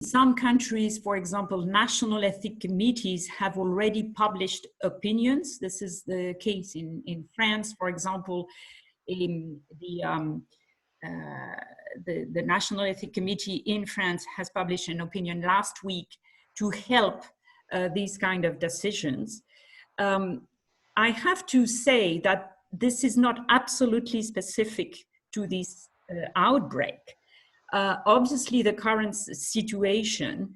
some countries, for example, national ethic committees have already published opinions. This is the case in France, for example. In the National Ethics Committee in France has published an opinion last week to help these kind of decisions. I have to say that this is not absolutely specific to this outbreak. Obviously, the current situation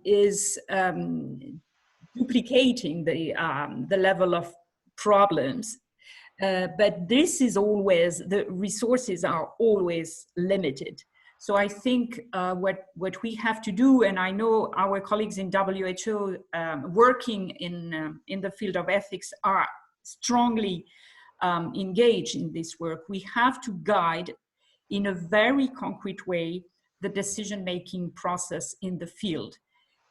is duplicating the level of problems. But this is always, the resources are always limited. So I think what we have to do, and I know our colleagues in WHO working in the field of ethics are strongly engaged in this work. We have to guide in a very concrete way the decision-making process in the field,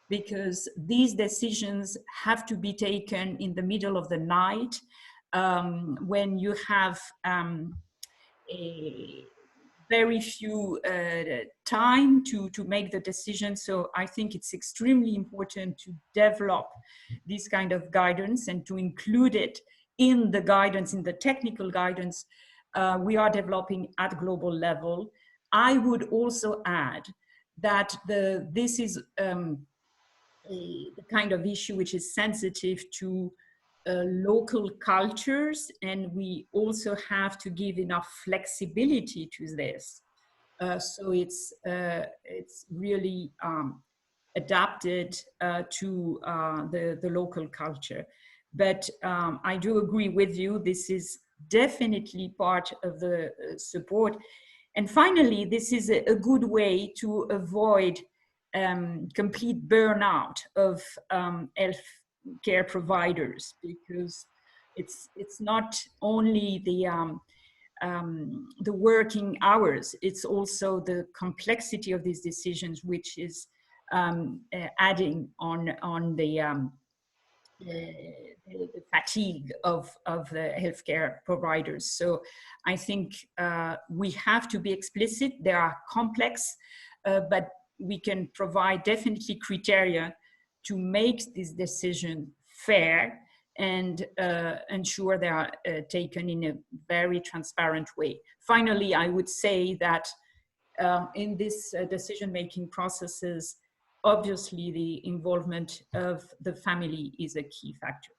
because these decisions have to be taken in the middle of the night, when you have a very few time to make the decision. So I think it's extremely important to develop this kind of guidance and to include it in the guidance, in the technical guidance we are developing at global level. I would also add that this is the kind of issue which is sensitive to local cultures, and we also have to give enough flexibility to this. So it's really adapted to the local culture. But I do agree with you, this is definitely part of the support. And finally, this is a good way to avoid complete burnout of healthcare providers, because it's not only the working hours, it's also the complexity of these decisions, which is adding on the fatigue of the healthcare providers. So I think we have to be explicit. They are complex, but we can provide definitely criteria to make this decision fair and ensure they are taken in a very transparent way. Finally, I would say that in this decision-making processes, obviously the involvement of the family is a key factor.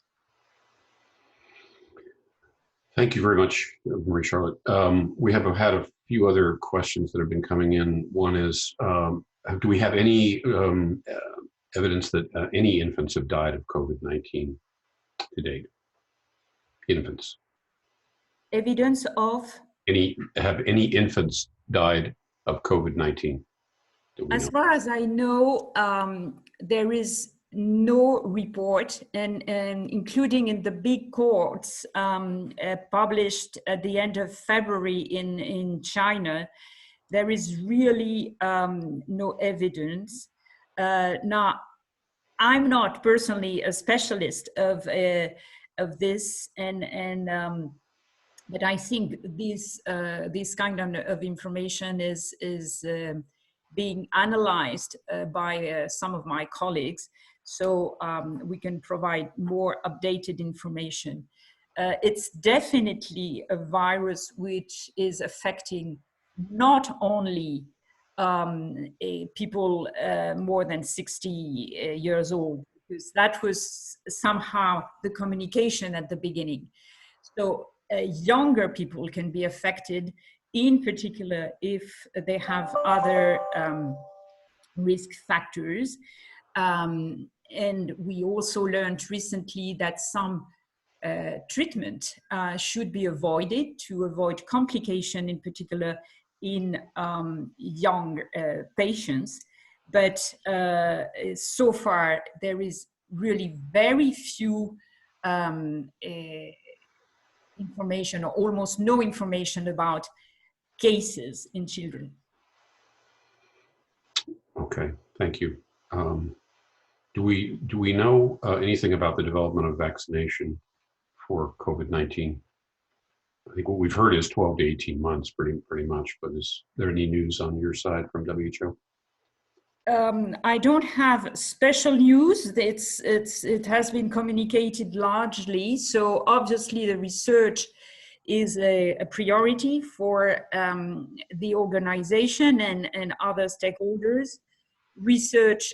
Thank you very much, Marie-Charlotte. We have had a few other questions that have been coming in. One is, do we have any evidence that any infants have died of COVID-19 to date? Infants. Evidence of? Have any infants died of COVID-19? As far as I know, there is no report, and including in the big cohorts published at the end of February in China, there is really no evidence. Now, I'm not personally a specialist of this, but I think this kind of information is being analyzed by some of my colleagues, so we can provide more updated information. It's definitely a virus which is affecting not only people more than 60 years old, because that was somehow the communication at the beginning. So younger people can be affected, in particular if they have other risk factors. And we also learned recently that some treatment should be avoided to avoid complication, in particular in young patients. But so far, there is really very few information, or almost no information, about cases in children. Okay, thank you. Do we know anything about the development of vaccination for COVID-19? I think what we've heard is 12 to 18 months, pretty much. But is there any news on your side from WHO? I don't have special news. It has been communicated largely. So obviously the research is a priority for the organization and other stakeholders. Research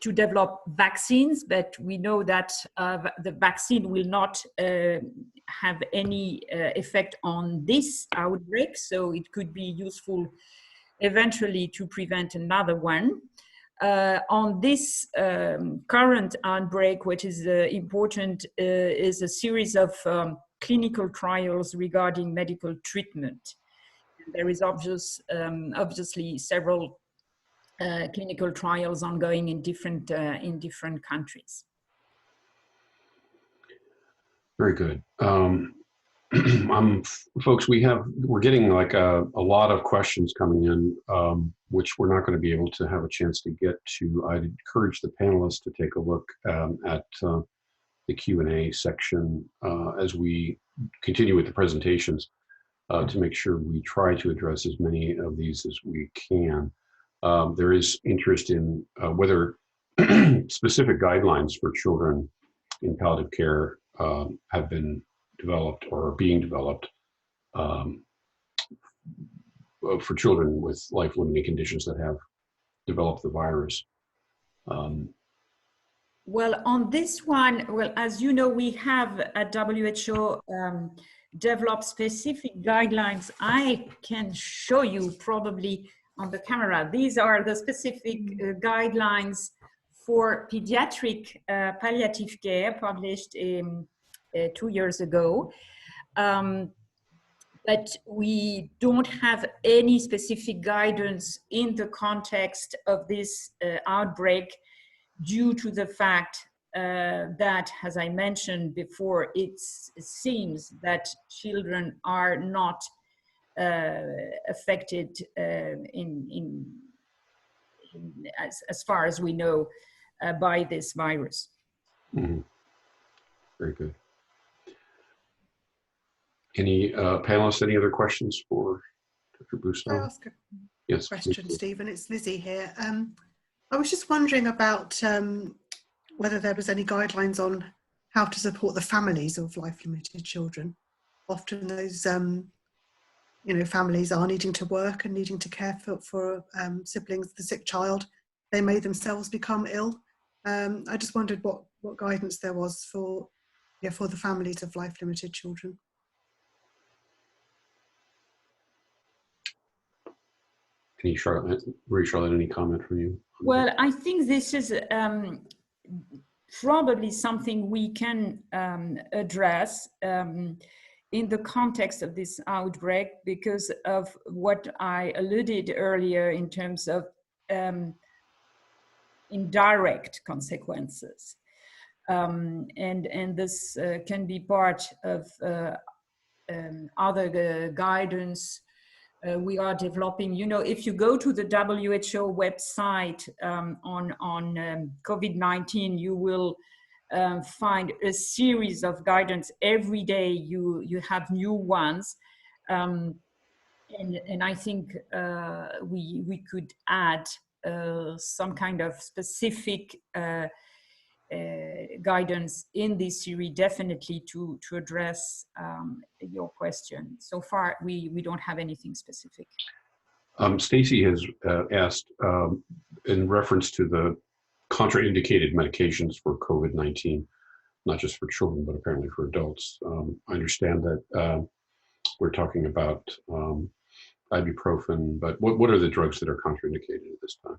to develop vaccines, but we know that the vaccine will not have any effect on this outbreak. So it could be useful eventually to prevent another one. On this current outbreak, what is important is a series of clinical trials regarding medical treatment. There is obviously several clinical trials ongoing in different countries. Very good. Folks, we're getting like a lot of questions coming in, which we're not going to be able to have a chance to get to. I'd encourage the panelists to take a look at the Q&A section as we continue with the presentations to make sure we try to address as many of these as we can. There is interest in whether specific guidelines for children in palliative care have been developed or are being developed for children with life-limiting conditions that have developed the virus. Well, on this one, well, as you know, we have at WHO developed specific guidelines. I can show you probably on the camera. These are the specific guidelines for pediatric palliative care published 2 years ago. But we don't have any specific guidance in the context of this outbreak due to the fact that, as I mentioned before, it seems that children are not affected as far as we know by this virus. Mm-hmm. Very good. Any panelists, any other questions for Dr. Bouesseau? Can I ask a question, Stephen? It's Lizzie here. I was just wondering about whether there was any guidelines on how to support the families of life-limited children. Often those, families are needing to work and needing to care for siblings, the sick child. They may themselves become ill. I just wondered what guidance there was for the families of life-limited children. Marie-Charlotte, any comment from you? Well, I think this is probably something we can address in the context of this outbreak because of what I alluded earlier in terms of indirect consequences. And this can be part of other guidance we are developing. If you go to the WHO website on COVID-19, you will find a series of guidance. Every day you have new ones. And I think we could add some kind of specific guidance in this series, definitely to address your question. So far, we don't have anything specific. Stacy has asked, in reference to the contraindicated medications for COVID-19, not just for children, but apparently for adults. I understand that we're talking about ibuprofen, but what are the drugs that are contraindicated at this time?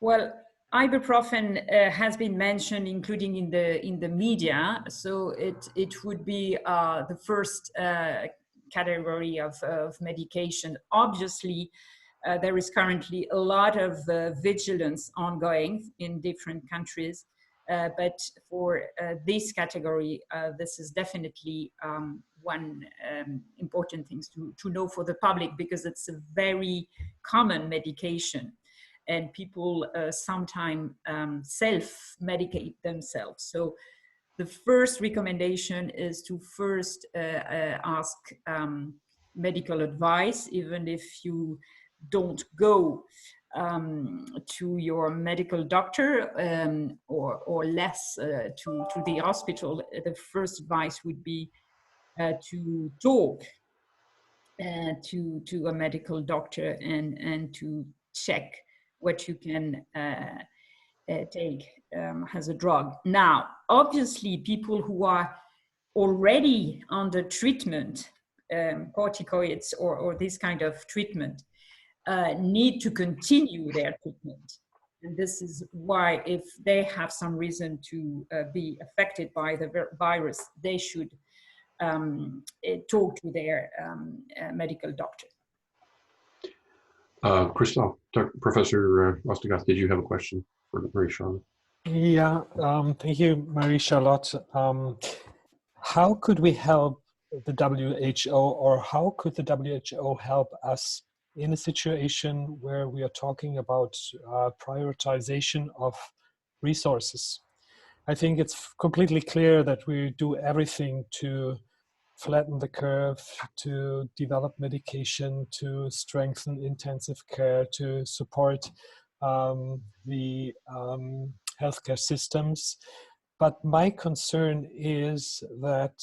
Well, ibuprofen has been mentioned, including in the media. So it would be the first category of medication. Obviously, there is currently a lot of vigilance ongoing in different countries. But for this category, this is definitely one important thing to know for the public, because it's a very common medication. And people sometimes self-medicate themselves. So the first recommendation is to first ask medical advice, even if you don't go to your medical doctor or less to the hospital, the first advice would be to talk to a medical doctor and to check what you can take as a drug. Now, obviously, people who are already under treatment, corticoids or this kind of treatment, need to continue their treatment. And this is why, if they have some reason to be affected by the virus, they should talk to their medical doctor. Krystof, Professor Ostergath, did you have a question for Marie-Charlotte? Yeah, thank you, Marie-Charlotte. How could we help the WHO, or how could the WHO help us in a situation where we are talking about prioritization of resources? I think it's completely clear that we do everything to flatten the curve, to develop medication, to strengthen intensive care, to support the healthcare systems. But my concern is that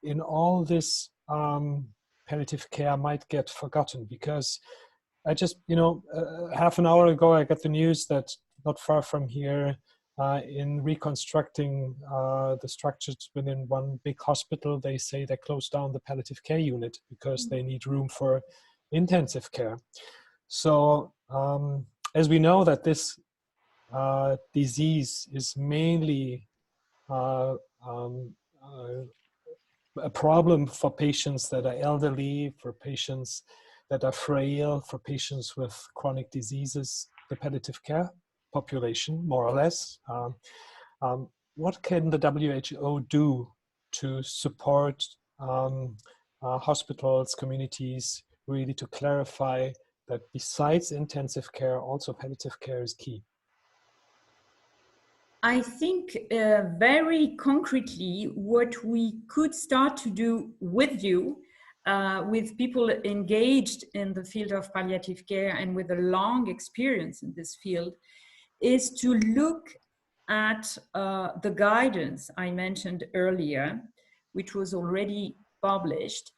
in all this, palliative care might get forgotten, because I just, half an hour ago, I got the news that not far from here, in reconstructing the structures within one big hospital, they say they closed down the palliative care unit because they need room for intensive care. So as we know that this disease is mainly a problem for patients that are elderly, for patients that are frail, for patients with chronic diseases, the palliative care population, more or less. What can the WHO do to support hospitals, communities, really to clarify that besides intensive care, also palliative care is key? I think very concretely what we could start to do with you, with people engaged in the field of palliative care and with a long experience in this field, is to look at the guidance I mentioned earlier, which was already published,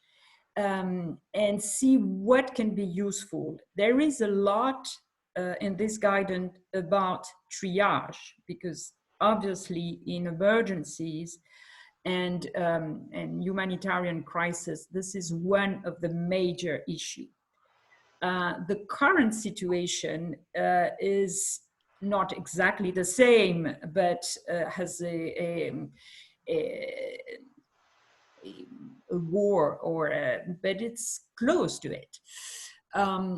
and see what can be useful. There is a lot in this guidance about triage, because obviously in emergencies and humanitarian crisis, this is one of the major issues. The current situation is not exactly the same, but has a war, but it's close to it.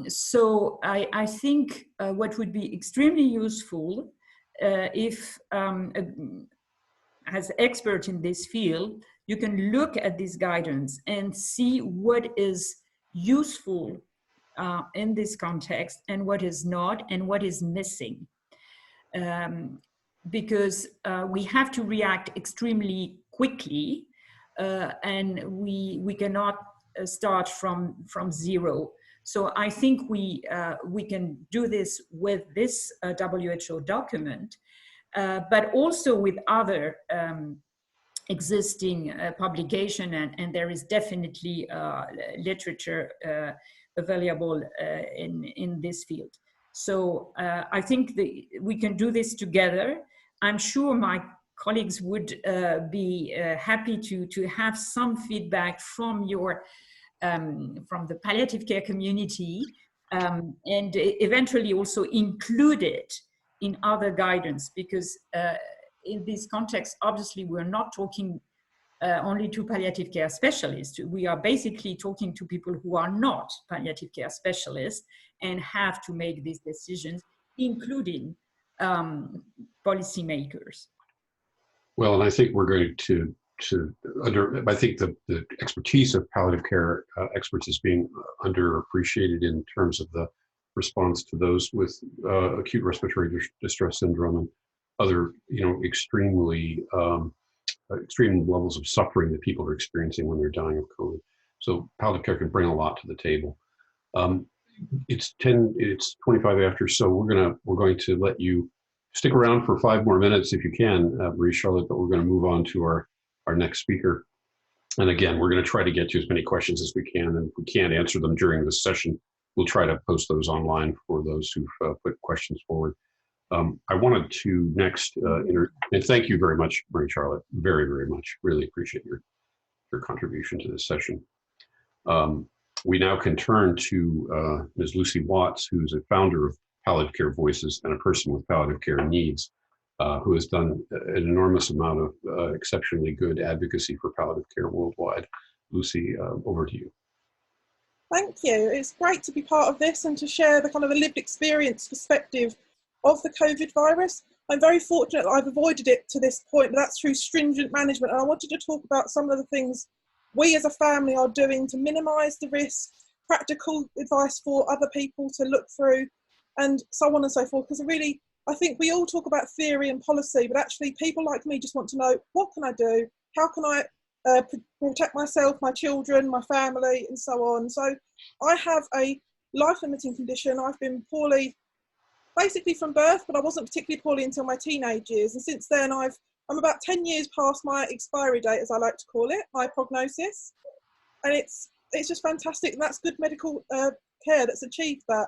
So I think what would be extremely useful if, as expert in this field, you can look at this guidance and see what is useful in this context and what is not, and what is missing. Because we have to react extremely quickly, and we cannot start from zero. So I think we can do this with this WHO document, but also with other existing publication, and there is definitely literature available in this field. So I think we can do this together. I'm sure my colleagues would be happy to have some feedback from your from the palliative care community, and eventually also include it in other guidance, because in this context, obviously, we're not talking only to palliative care specialists. We are basically talking to people who are not palliative care specialists and have to make these decisions, including policymakers. Well, and I think we're going to I think the expertise of palliative care experts is being underappreciated in terms of the response to those with acute respiratory distress syndrome and other, extreme levels of suffering that people are experiencing when they're dying of COVID. So palliative care can bring a lot to the table. it's 25 after, so we're going to let you stick around for 5 more minutes if you can, Marie-Charlotte, but we're going to move on to our next speaker. And again, we're going to try to get to as many questions as we can, and if we can't answer them during this session, we'll try to post those online for those who've put questions forward. I wanted to next, and thank you very much, Marie-Charlotte, very, very much. Really appreciate your contribution to this session. We now can turn to Ms. Lucy Watts, who's a founder of Palliative Care Voices and a person with palliative care needs, who has done an enormous amount of exceptionally good advocacy for palliative care worldwide. Lucy, over to you. Thank you. It's great to be part of this and to share the kind of a lived experience perspective of the COVID virus. I'm very fortunate that I've avoided it to this point, but that's through stringent management. And I wanted to talk about some of the things we as a family are doing to minimise the risk, practical advice for other people to look through, and so on and so forth. Because really, I think we all talk about theory and policy, but actually people like me just want to know, what can I do? How can I protect myself, my children, my family, and so on. So I have a life-limiting condition. I've been poorly basically from birth, but I wasn't particularly poorly until my teenage years. And since then, I'm about 10 years past my expiry date, as I like to call it, my prognosis. And it's just fantastic. And that's good medical care that's achieved that.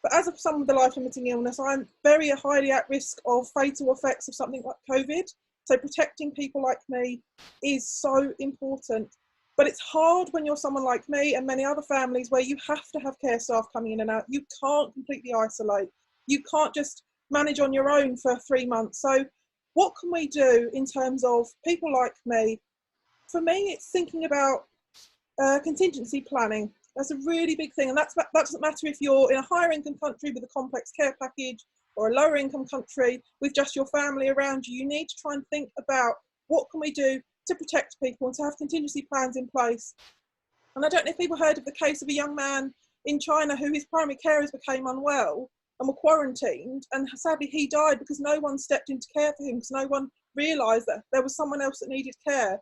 But as of some of the life-limiting illness, I'm very highly at risk of fatal effects of something like COVID. So protecting people like me is so important. But it's hard when you're someone like me and many other families where you have to have care staff coming in and out. You can't completely isolate. You can't just manage on your own for 3 months. So what can we do in terms of people like me? For me, it's thinking about contingency planning. That's a really big thing. And that doesn't matter if you're in a higher income country with a complex care package or a lower income country with just your family around you. You need to try and think about what can we do to protect people and to have contingency plans in place. And I don't know if people heard of the case of a young man in China who his primary carers became unwell and were quarantined, and sadly he died because no one stepped in to care for him, because no one realised that there was someone else that needed care.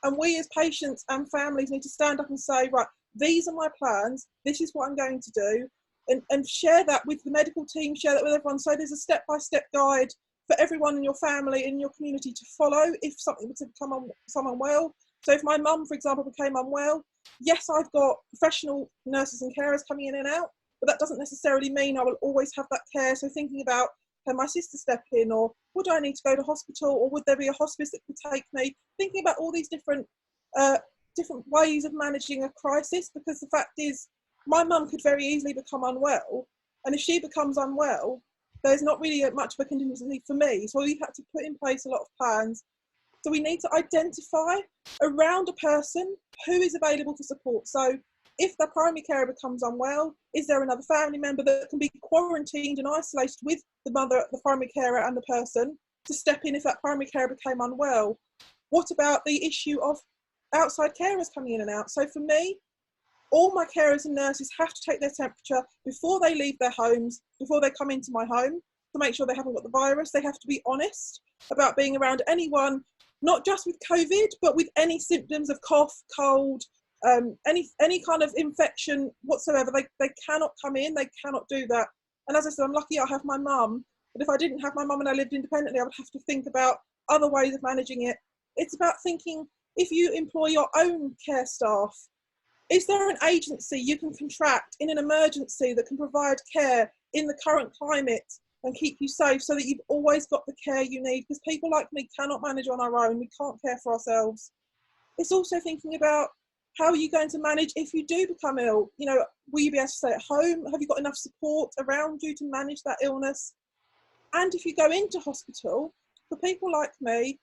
And we as patients and families need to stand up and say, right, these are my plans, this is what I'm going to do, and share that with the medical team, share that with everyone. So there's a step-by-step guide for everyone in your family, in your community to follow if something was to become unwell. So if my mum, for example, became unwell, yes, I've got professional nurses and carers coming in and out, but that doesn't necessarily mean I will always have that care. So thinking about, can my sister step in, or would I need to go to hospital, or would there be a hospice that could take me? Thinking about all these different ways of managing a crisis, because the fact is, my mum could very easily become unwell, and if she becomes unwell, there's not really much of a contingency for me. So we've had to put in place a lot of plans. So we need to identify around a person who is available for support. So if the primary carer becomes unwell, is there another family member that can be quarantined and isolated with the mother, the primary carer and the person to step in if that primary carer became unwell? What about the issue of outside carers coming in and out? So for me, all my carers and nurses have to take their temperature before they leave their homes, before they come into my home, to make sure they haven't got the virus. They have to be honest about being around anyone, not just with COVID, but with any symptoms of cough, cold, any kind of infection whatsoever. They cannot come in, they cannot do that. And as I said, I'm lucky I have my mum, but if I didn't have my mum and I lived independently, I would have to think about other ways of managing it. It's about thinking, if you employ your own care staff, is there an agency you can contract in an emergency that can provide care in the current climate and keep you safe, so that you've always got the care you need? Because people like me cannot manage on our own. We can't care for ourselves. It's also thinking about, how are you going to manage if you do become ill? You know, will you be able to stay at home? Have you got enough support around you to manage that illness? And if you go into hospital, for people like me,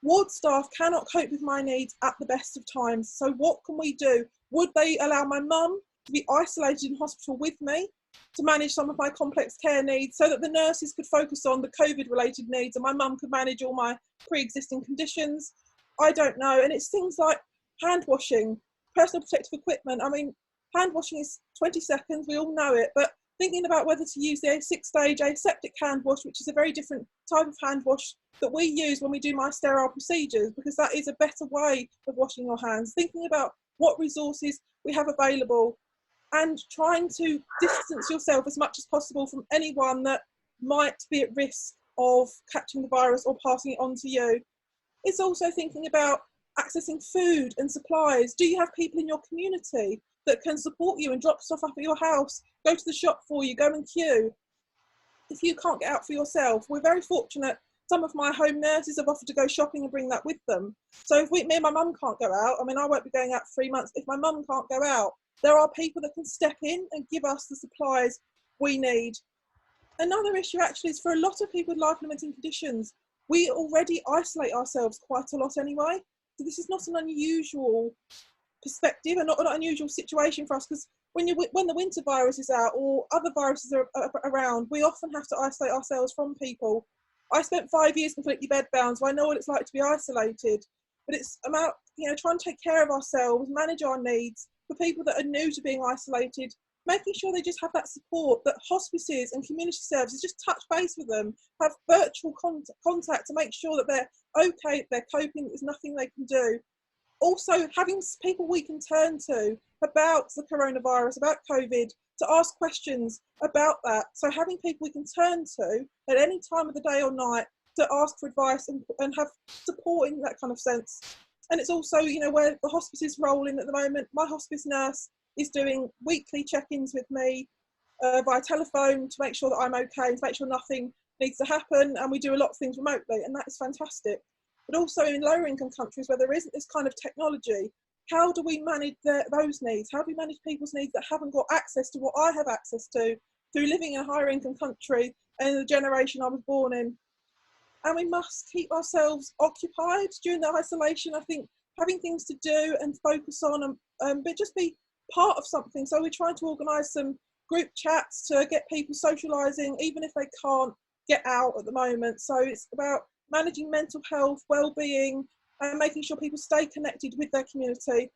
ward staff cannot cope with my needs at the best of times. So what can we do? Would they allow my mum to be isolated in hospital with me to manage some of my complex care needs, so that the nurses could focus on the COVID-related needs and my mum could manage all my pre-existing conditions? I don't know. And it's things like hand washing, personal protective equipment. I mean, hand washing is 20 seconds, we all know it, but thinking about whether to use the 6-stage aseptic hand wash, which is a very different type of hand wash that we use when we do my sterile procedures, because that is a better way of washing your hands. Thinking about what resources we have available. and trying to distance yourself as much as possible from anyone that might be at risk of catching the virus or passing it on to you. It's also thinking about accessing food and supplies. Do you have people in your community that can support you and drop stuff off at your house, go to the shop for you, go and queue? If you can't get out for yourself, we're very fortunate. Some of my home nurses have offered to go shopping and bring that with them. So if me and my mum can't go out, I mean, I won't be going out for 3 months. If my mum can't go out, there are people that can step in and give us the supplies we need. Another issue actually is for a lot of people with life-limiting conditions, we already isolate ourselves quite a lot anyway. So this is not an unusual perspective and not an unusual situation for us, because when the winter virus is out or other viruses are around, we often have to isolate ourselves from people. I spent 5 years completely bedbound, so I know what it's like to be isolated. But it's about, trying to take care of ourselves, manage our needs. For people that are new to being isolated, making sure they just have that support, that hospices and community services just touch base with them, have virtual contact to make sure that they're okay, they're coping, there's nothing they can do. Also, having people we can turn to about the coronavirus, about COVID, to ask questions about that. So having people we can turn to at any time of the day or night to ask for advice and have support in that kind of sense. And it's also, where the hospice is rolling at the moment, my hospice nurse is doing weekly check-ins with me via telephone to make sure that I'm okay, to make sure nothing needs to happen. And we do a lot of things remotely, and that is fantastic. But also in lower income countries where there isn't this kind of technology, how do we manage those needs? How do we manage people's needs that haven't got access to what I have access to through living in a higher income country and the generation I was born in? And we must keep ourselves occupied during the isolation. I think having things to do and focus on, but just be part of something. So we're trying to organise some group chats to get people socialising, even if they can't get out at the moment. So it's about managing mental health, well-being, and making sure people stay connected with their community.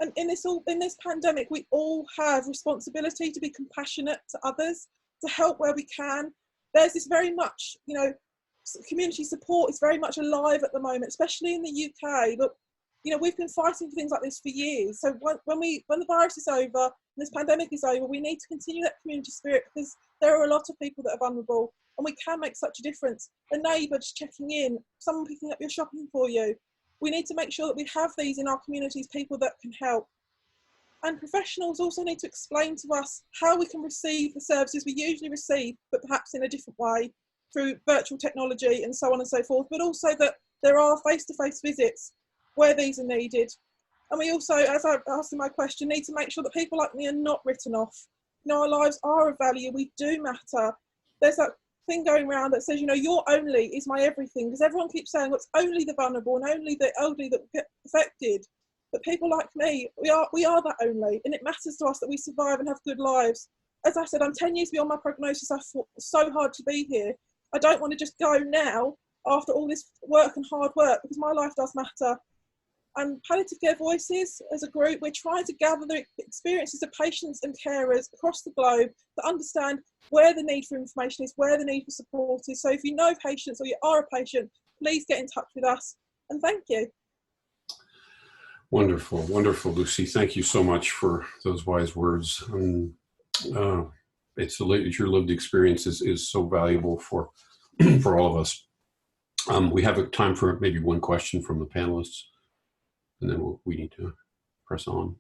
And in this pandemic, we all have responsibility to be compassionate to others, to help where we can. There's this very much, community support is very much alive at the moment, especially in the UK. Look, we've been fighting for things like this for years. So when the virus is over, and this pandemic is over, we need to continue that community spirit, because there are a lot of people that are vulnerable, and we can make such a difference. A neighbour just checking in, someone picking up your shopping for you. We need to make sure that we have these in our communities, people that can help. And professionals also need to explain to us how we can receive the services we usually receive, but perhaps in a different way through virtual technology and so on and so forth, but also that there are face-to-face visits where these are needed. And we also, as I asked in my question, need to make sure that people like me are not written off. Our lives are of value, we do matter. There's that thing going around that says, your only is my everything, because everyone keeps saying it's only the vulnerable and only the elderly that get affected. But people like me, we are that only, and it matters to us that we survive and have good lives. As I said, I'm 10 years beyond my prognosis. I fought so hard to be here. I don't want to just go now after all this work and hard work, because my life does matter. And Palliative Care Voices, as a group, we're trying to gather the experiences of patients and carers across the globe to understand where the need for information is, where the need for support is. So if you know patients or you are a patient, please get in touch with us. And thank you. Wonderful, wonderful, Lucy. Thank you so much for those wise words. It's your lived experience is so valuable for for all of us. We have time for maybe one question from the panelists, and then we need to press on.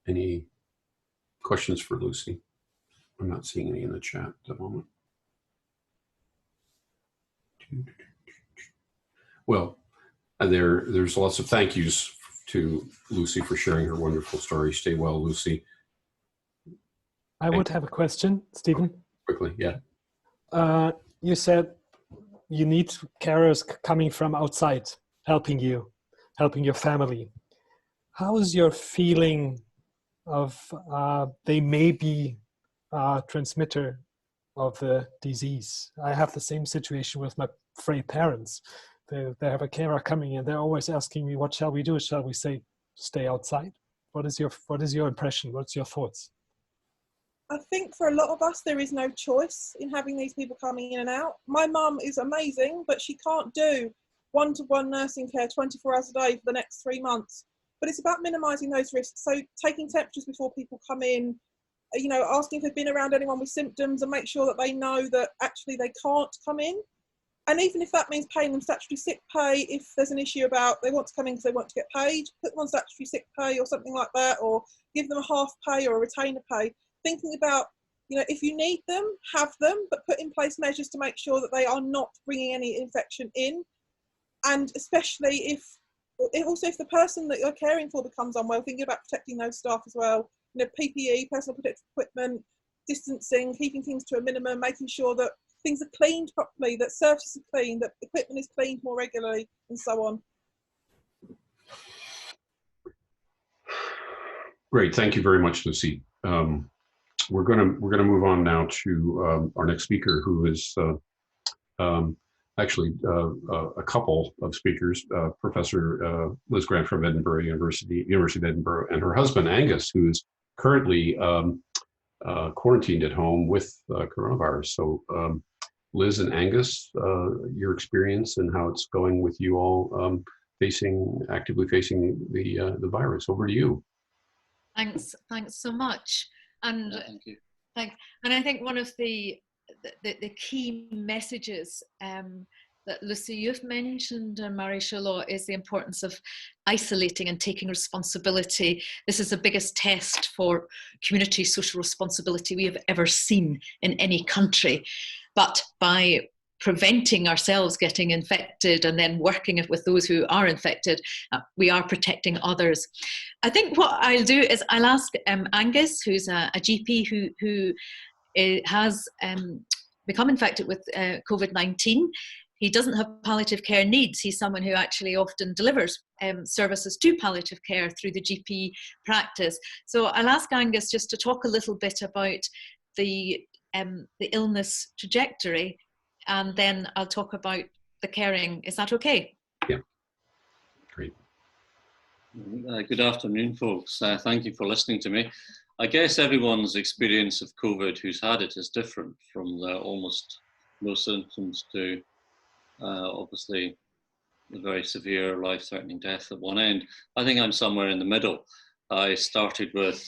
Any questions for Lucy? I'm not seeing any in the chat at the moment. Well, there's lots of thank yous to Lucy for sharing her wonderful story. Stay well, Lucy. I would have a question, Stephen. Quickly, yeah. You said you need carers coming from outside, helping you, helping your family. How is your feeling of they may be a transmitter of the disease? I have the same situation with my frail parents. They have a carer coming and they're always asking me, what shall we do? Shall we say, stay outside? What is your impression? What's your thoughts? I think for a lot of us, there is no choice in having these people coming in and out. My mum is amazing, but she can't do one-to-one nursing care 24 hours a day for the next 3 months. But it's about minimising those risks. So taking temperatures before people come in, you know, asking if they've been around anyone with symptoms, and make sure that they know that actually they can't come in. And even if that means paying them statutory sick pay, if there's an issue about they want to come in because they want to get paid, put them on statutory sick pay or something like that, or give them a half pay or a retainer pay. Thinking about, you know, if you need them, have them, but put in place measures to make sure that they are not bringing any infection in. And especially if the person that you're caring for becomes unwell, thinking about protecting those staff as well. You know, PPE, personal protective equipment, distancing, keeping things to a minimum, making sure that things are cleaned properly, that surfaces are cleaned, that equipment is cleaned more regularly, and so on. Great, thank you very much, Lucy. We're gonna move on now to our next speaker, who is actually a couple of speakers, Professor Liz Grant from Edinburgh University of Edinburgh, and her husband Angus, who is currently quarantined at home with coronavirus. So Liz and Angus, your experience and how it's going with you all actively facing the virus. Over to you. Thanks so much. And thank you. Thanks. And I think one of the key messages that Lucy, you've mentioned, and Marie-Charlotte, is the importance of isolating and taking responsibility. This is the biggest test for community social responsibility we have ever seen in any country. But by preventing ourselves getting infected and then working with those who are infected, we are protecting others. I think what I'll do is I'll ask Angus, who's a GP who has become infected with COVID-19. He doesn't have palliative care needs. He's someone who actually often delivers services to palliative care through the GP practice. So I'll ask Angus just to talk a little bit about the illness trajectory, and then I'll talk about the caring. Is that okay? Yeah, great. Good afternoon, folks. Thank you for listening to me. I guess everyone's experience of COVID who's had it is different, from the almost no symptoms to obviously the very severe life-threatening death at one end. I think I'm somewhere in the middle. I started with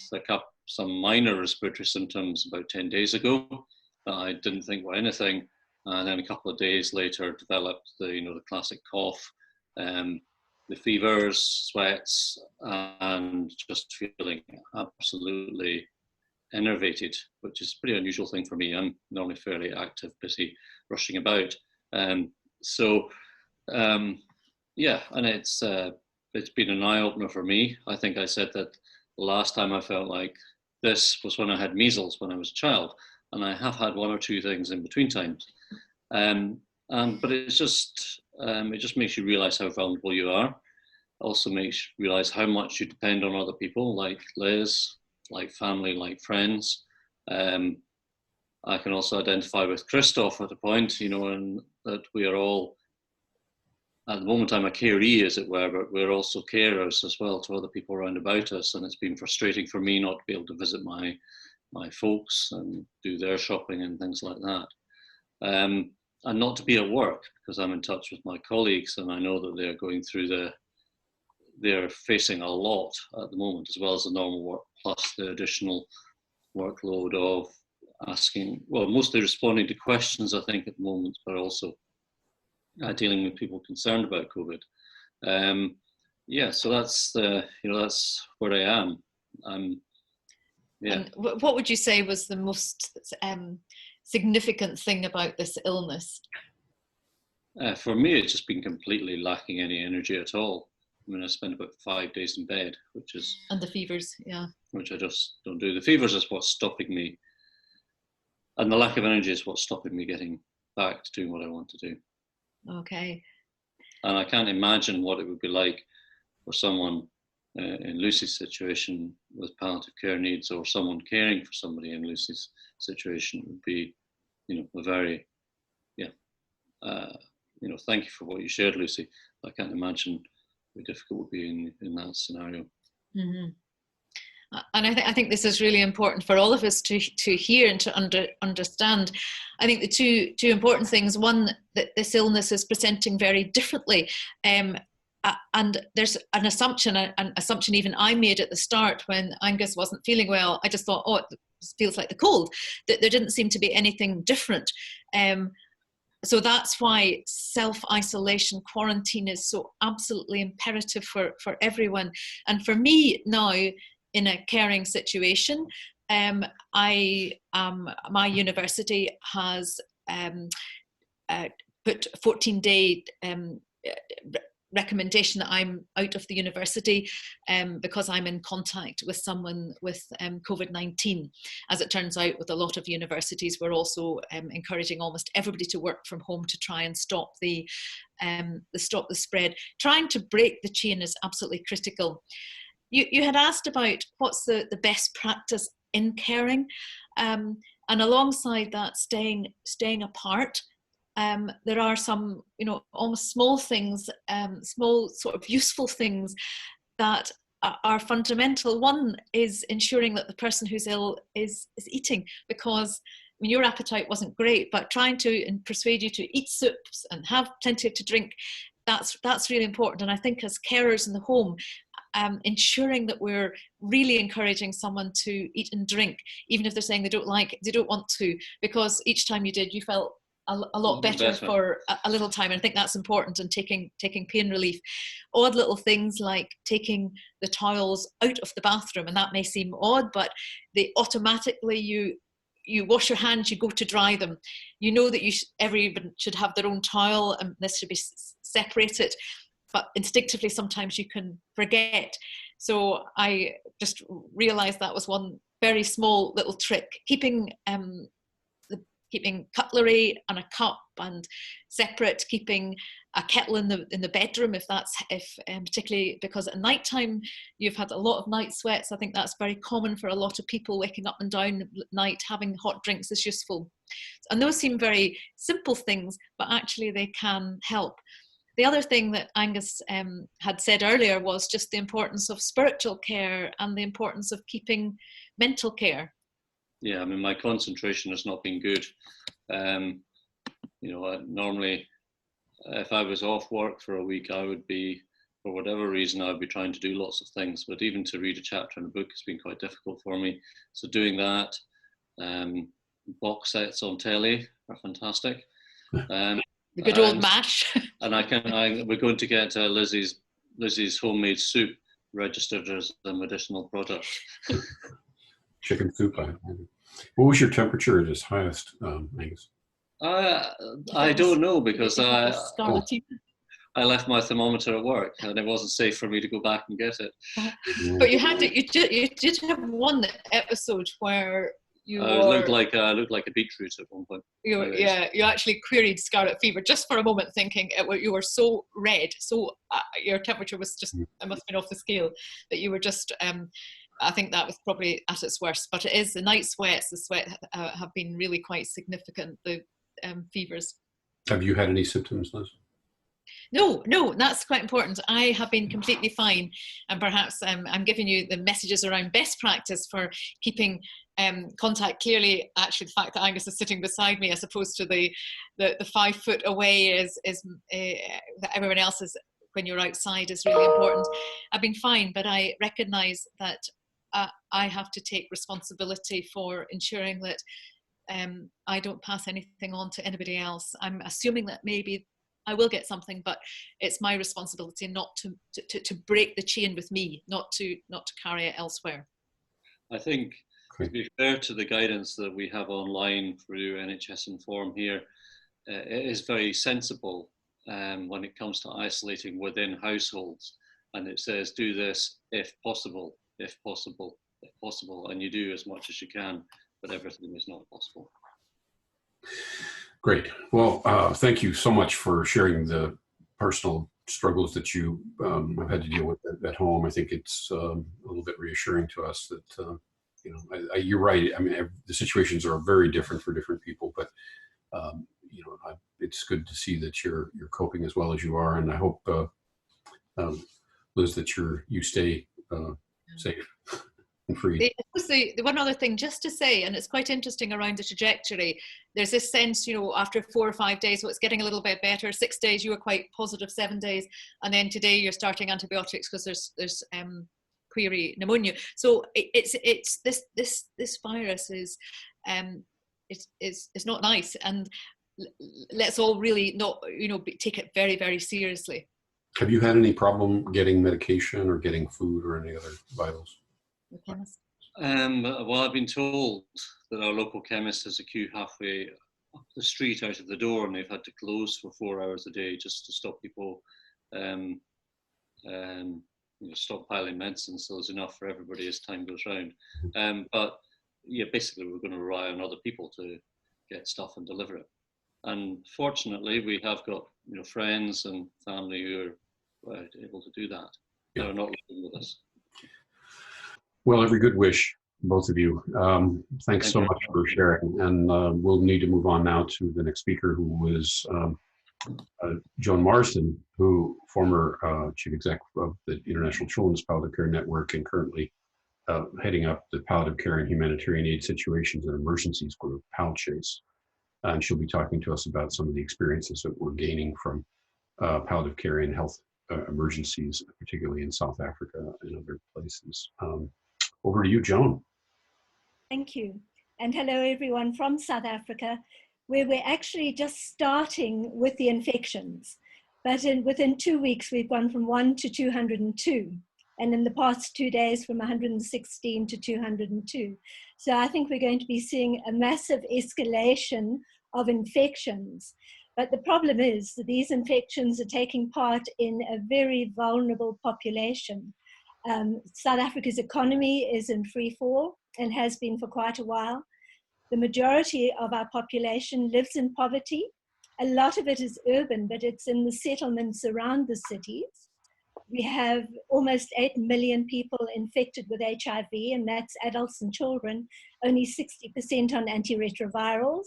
some minor respiratory symptoms about 10 days ago that I didn't think were anything, and then a couple of days later developed the classic cough, the fevers, sweats, and just feeling absolutely enervated, which is a pretty unusual thing for me. I'm normally fairly active, busy, rushing about. Yeah, and it's been an eye-opener for me. I think I said that the last time I felt like this was when I had measles when I was a child, and I have had one or two things in between times. But it just makes you realize how vulnerable you are. Also makes you realize how much you depend on other people, like Liz, like family, like friends. I can also identify with Krystof at a point, and that we are all, at the moment I'm a caree, as it were, but we're also carers as well to other people around about us. And it's been frustrating for me not to be able to visit my folks and do their shopping and things like that. And not to be at work, because I'm in touch with my colleagues and I know that they're going through they're facing a lot at the moment, as well as the normal work, plus the additional workload of mostly responding to questions, I think, at the moment, but also dealing with people concerned about COVID. So that's that's where I am. Yeah. And what would you say was the most significant thing about this illness? For me, it's just been completely lacking any energy at all. I mean, I spent about 5 days in bed, and the fevers, yeah. Which I just don't do. The fevers is what's stopping me, and the lack of energy is what's stopping me getting back to doing what I want to do. Okay. And I can't imagine what it would be like for someone in Lucy's situation with palliative care needs, or someone caring for somebody in Lucy's situation. It would be, a very, thank you for what you shared, Lucy. I can't imagine how difficult it would be in that scenario. Mm-hmm. And I think this is really important for all of us to hear and to understand. I think the two important things: one, that this illness is presenting very differently, and there's an assumption even I made at the start when Angus wasn't feeling well. I just thought, feels like the cold, that there didn't seem to be anything different. So that's why self-isolation, quarantine is so absolutely imperative for everyone. And for me now, in a caring situation, my university has put a 14-day recommendation that I'm out of the university because I'm in contact with someone with COVID-19. As it turns out, with a lot of universities, we're also encouraging almost everybody to work from home to try and stop the spread. Trying to break the chain is absolutely critical. You had asked about what's the best practice in caring, and alongside that, staying apart. There are some, almost small things, small sort of useful things that are fundamental. One is ensuring that the person who's ill is eating, because your appetite wasn't great, but trying to persuade you to eat soups and have plenty to drink, that's really important. And I think as carers in the home, ensuring that we're really encouraging someone to eat and drink, even if they're saying they don't want to, because each time you did, you felt a lot better for a little time. And I think that's important, and taking pain relief. Odd little things like taking the towels out of the bathroom, and that may seem odd, but they automatically, you wash your hands, you go to dry them. You know that everyone should have their own towel, and this should be separated, but instinctively sometimes you can forget. So I just realized that was one very small little trick. Keeping cutlery and a cup and separate, keeping a kettle in the bedroom if particularly because at night time you've had a lot of night sweats. I think that's very common for a lot of people. Waking up and down at night, having hot drinks is useful. And those seem very simple things, but actually they can help. The other thing that Angus had said earlier was just the importance of spiritual care and the importance of keeping mental care. Yeah, I mean, my concentration has not been good. Normally, if I was off work for a week, I would be, for whatever reason, I would be trying to do lots of things. But even to read a chapter in a book has been quite difficult for me. So doing that, box sets on telly are fantastic. The good old MASH. And we're going to get Lizzie's homemade soup registered as a medicinal product. Chicken soup. What was your temperature at its highest, Angus? I don't know, because I left my thermometer at work, and it wasn't safe for me to go back and get it. But you did have one episode where you looked like a beetroot at one point. You actually queried scarlet fever just for a moment, thinking you were so red, so your temperature was just, it must have been off the scale, that you were just. I think that was probably at its worst, but it is the night sweats. The sweat have been really quite significant. The fevers. Have you had any symptoms, Liz? No, that's quite important. I have been completely fine, and perhaps I'm giving you the messages around best practice for keeping contact. Clearly, actually, the fact that Angus is sitting beside me, as opposed to the 5 foot away, is that everyone else is. When you're outside is really important. I've been fine, but I recognise that I have to take responsibility for ensuring that I don't pass anything on to anybody else. I'm assuming that maybe I will get something, but it's my responsibility not to break the chain with me, not to carry it elsewhere. I think, to be fair to the guidance that we have online through NHS Inform here, it is very sensible when it comes to isolating within households, and it says do this if possible, and you do as much as you can, but everything is not possible. Great. Well, thank you so much for sharing the personal struggles that you have had to deal with at home. I think it's a little bit reassuring to us that you're right. I mean, the situations are very different for different people, but it's good to see that you're coping as well as you are, and I hope, Liz, that you stay safe and free. The one other thing just to say, and it's quite interesting around the trajectory, there's this sense, after 4 or 5 days, it's getting a little bit better. 6 days, you were quite positive, 7 days, and then today you're starting antibiotics because there's query pneumonia. So it's this virus is not nice, and let's all really not, you know, take it very, very seriously. Have you had any problem getting medication or getting food or any other vitals? Well, I've been told that our local chemist has a queue halfway up the street out of the door, and they've had to close for 4 hours a day just to stop people you know, stockpiling medicine, so there's enough for everybody as time goes round. But yeah, basically we're going to rely on other people to get stuff and deliver it. And fortunately, we have got, you know, friends and family who are able to do that. Yeah. They're not living with us. Well, every good wish, both of you. Thanks so much for sharing. And we'll need to move on now to the next speaker, who is Joan Marcin, who former chief exec of the International Children's Palliative Care Network and currently heading up the Palliative Care and Humanitarian Aid Situations and Emergencies Group, PALCHASE. And she'll be talking to us about some of the experiences that we're gaining from palliative care and health emergencies, particularly in South Africa and other places. Over to you, Joan. Thank you. And hello, everyone from South Africa, where we're actually just starting with the infections. But within 2 weeks, we've gone from 1 to 202. And in the past 2 days, from 116 to 202. So I think we're going to be seeing a massive escalation of infections. But the problem is that these infections are taking part in a very vulnerable population. South Africa's economy is in free fall and has been for quite a while. The majority of our population lives in poverty. A lot of it is urban, but it's in the settlements around the cities. We have almost 8 million people infected with HIV, and that's adults and children, only 60% on antiretrovirals,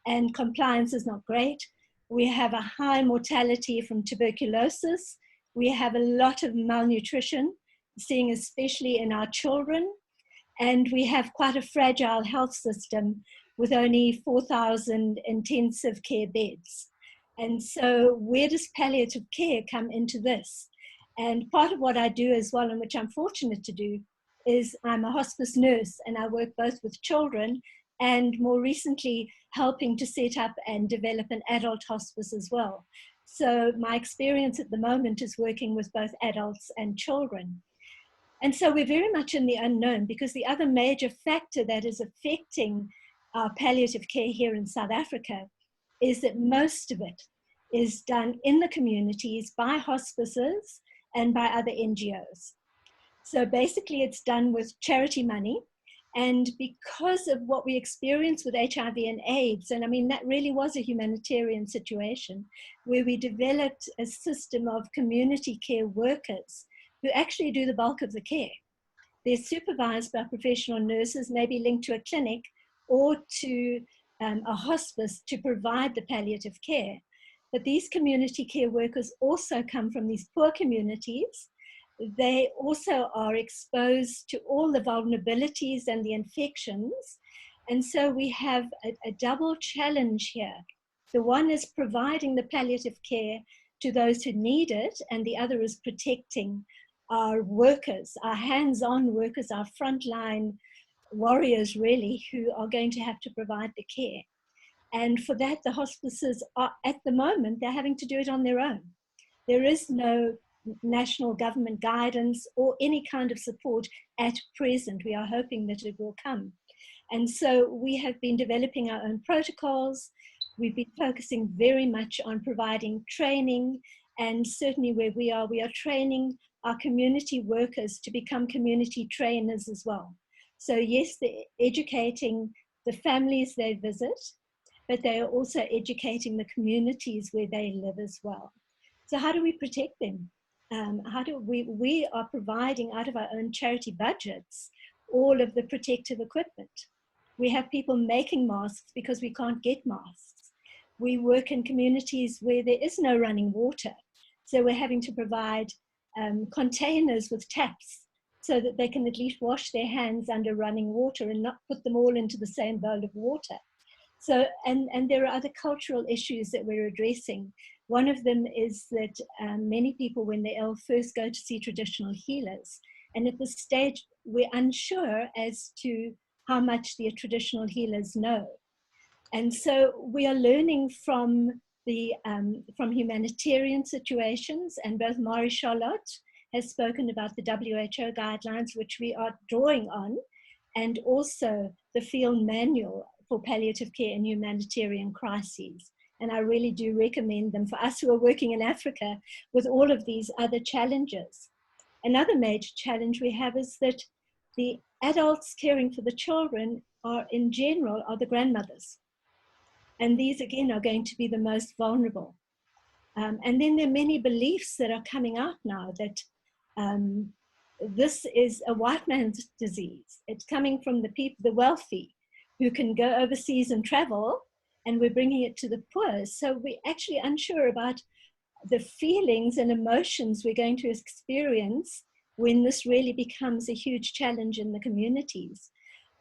and compliance is not great. We have a high mortality from tuberculosis. We have a lot of malnutrition, seeing especially in our children. And we have quite a fragile health system with only 4,000 intensive care beds. And so where does palliative care come into this? And part of what I do as well, and which I'm fortunate to do, is I'm a hospice nurse, and I work both with children and more recently helping to set up and develop an adult hospice as well. So my experience at the moment is working with both adults and children. And so we're very much in the unknown, because the other major factor that is affecting our palliative care here in South Africa is that most of it is done in the communities by hospices and by other NGOs. So basically it's done with charity money. And because of what we experienced with HIV and AIDS, and I mean, that really was a humanitarian situation where we developed a system of community care workers who actually do the bulk of the care. They're supervised by professional nurses, maybe linked to a clinic or to a hospice to provide the palliative care. But these community care workers also come from these poor communities. They also are exposed to all the vulnerabilities and the infections. And so we have a double challenge here. The one is providing the palliative care to those who need it, and the other is protecting our workers, our hands-on workers, our frontline warriors really, who are going to have to provide the care. And for that, the hospices are, at the moment, they're having to do it on their own. There is no national government guidance or any kind of support at present. We are hoping that it will come. And so we have been developing our own protocols. We've been focusing very much on providing training, and certainly where we are training our community workers to become community trainers as well. So yes, they're educating the families they visit, but they are also educating the communities where they live as well. So how do we protect them? We are providing out of our own charity budgets all of the protective equipment. We have people making masks because we can't get masks. We work in communities where there is no running water. So we're having to provide containers with taps so that they can at least wash their hands under running water and not put them all into the same bowl of water. So, and there are other cultural issues that we're addressing. One of them is that many people, when they're ill, first go to see traditional healers. And at this stage, we're unsure as to how much the traditional healers know. And so we are learning from humanitarian situations, and both Marie-Charlotte has spoken about the WHO guidelines, which we are drawing on, and also the field manual for palliative care in humanitarian crises. And I really do recommend them for us who are working in Africa with all of these other challenges. Another major challenge we have is that the adults caring for the children in general, are the grandmothers. And these, again, are going to be the most vulnerable. And then there are many beliefs that are coming out now that this is a white man's disease. It's coming from the people, the wealthy, who can go overseas and travel, and we're bringing it to the poor. So we're actually unsure about the feelings and emotions we're going to experience when this really becomes a huge challenge in the communities.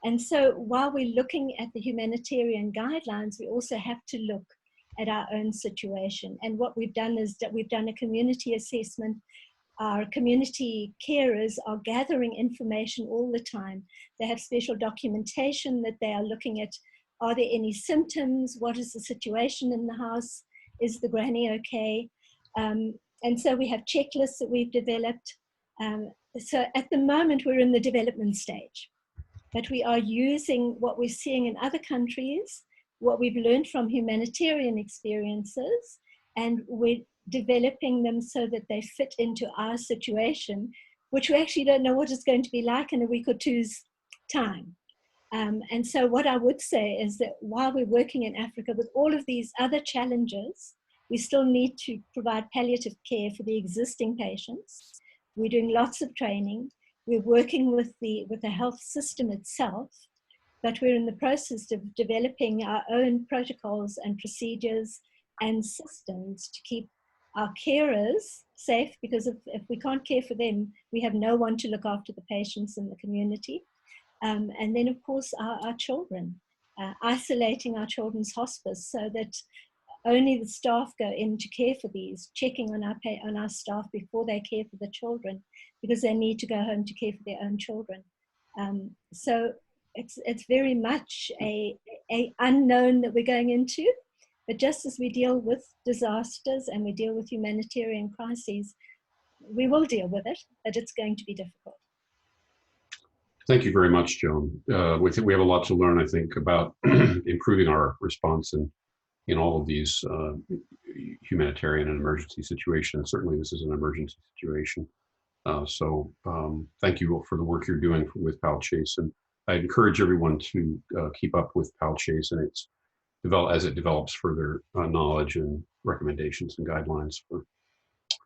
And so while we're looking at the humanitarian guidelines, we also have to look at our own situation. And what we've done is that we've done a community assessment. Our community carers are gathering information all the time. They have special documentation that they are looking at. Are there any symptoms? What is the situation in the house? Is the granny okay? And so we have checklists that we've developed. So at the moment, we're in the development stage. But we are using what we're seeing in other countries, what we've learned from humanitarian experiences, and we're developing them so that they fit into our situation, which we actually don't know what it's going to be like in a week or two's time. And so what I would say is that while we're working in Africa with all of these other challenges, we still need to provide palliative care for the existing patients. We're doing lots of training. We're working with the health system itself, but we're in the process of developing our own protocols and procedures and systems to keep our carers safe, because if we can't care for them, we have no one to look after the patients in the community. And then, of course, our children, isolating our children's hospice so that only the staff go in to care for these, checking on our staff before they care for the children, because they need to go home to care for their own children. So it's very much a unknown that we're going into. But just as we deal with disasters and we deal with humanitarian crises, we will deal with it, but it's going to be difficult. Thank you very much, Joan. We have a lot to learn, I think, about improving our response in all of these humanitarian and emergency situations. Certainly, this is an emergency situation. So thank you for the work you're doing with PalChase. And I encourage everyone to keep up with PalChase and as it develops further knowledge and recommendations and guidelines for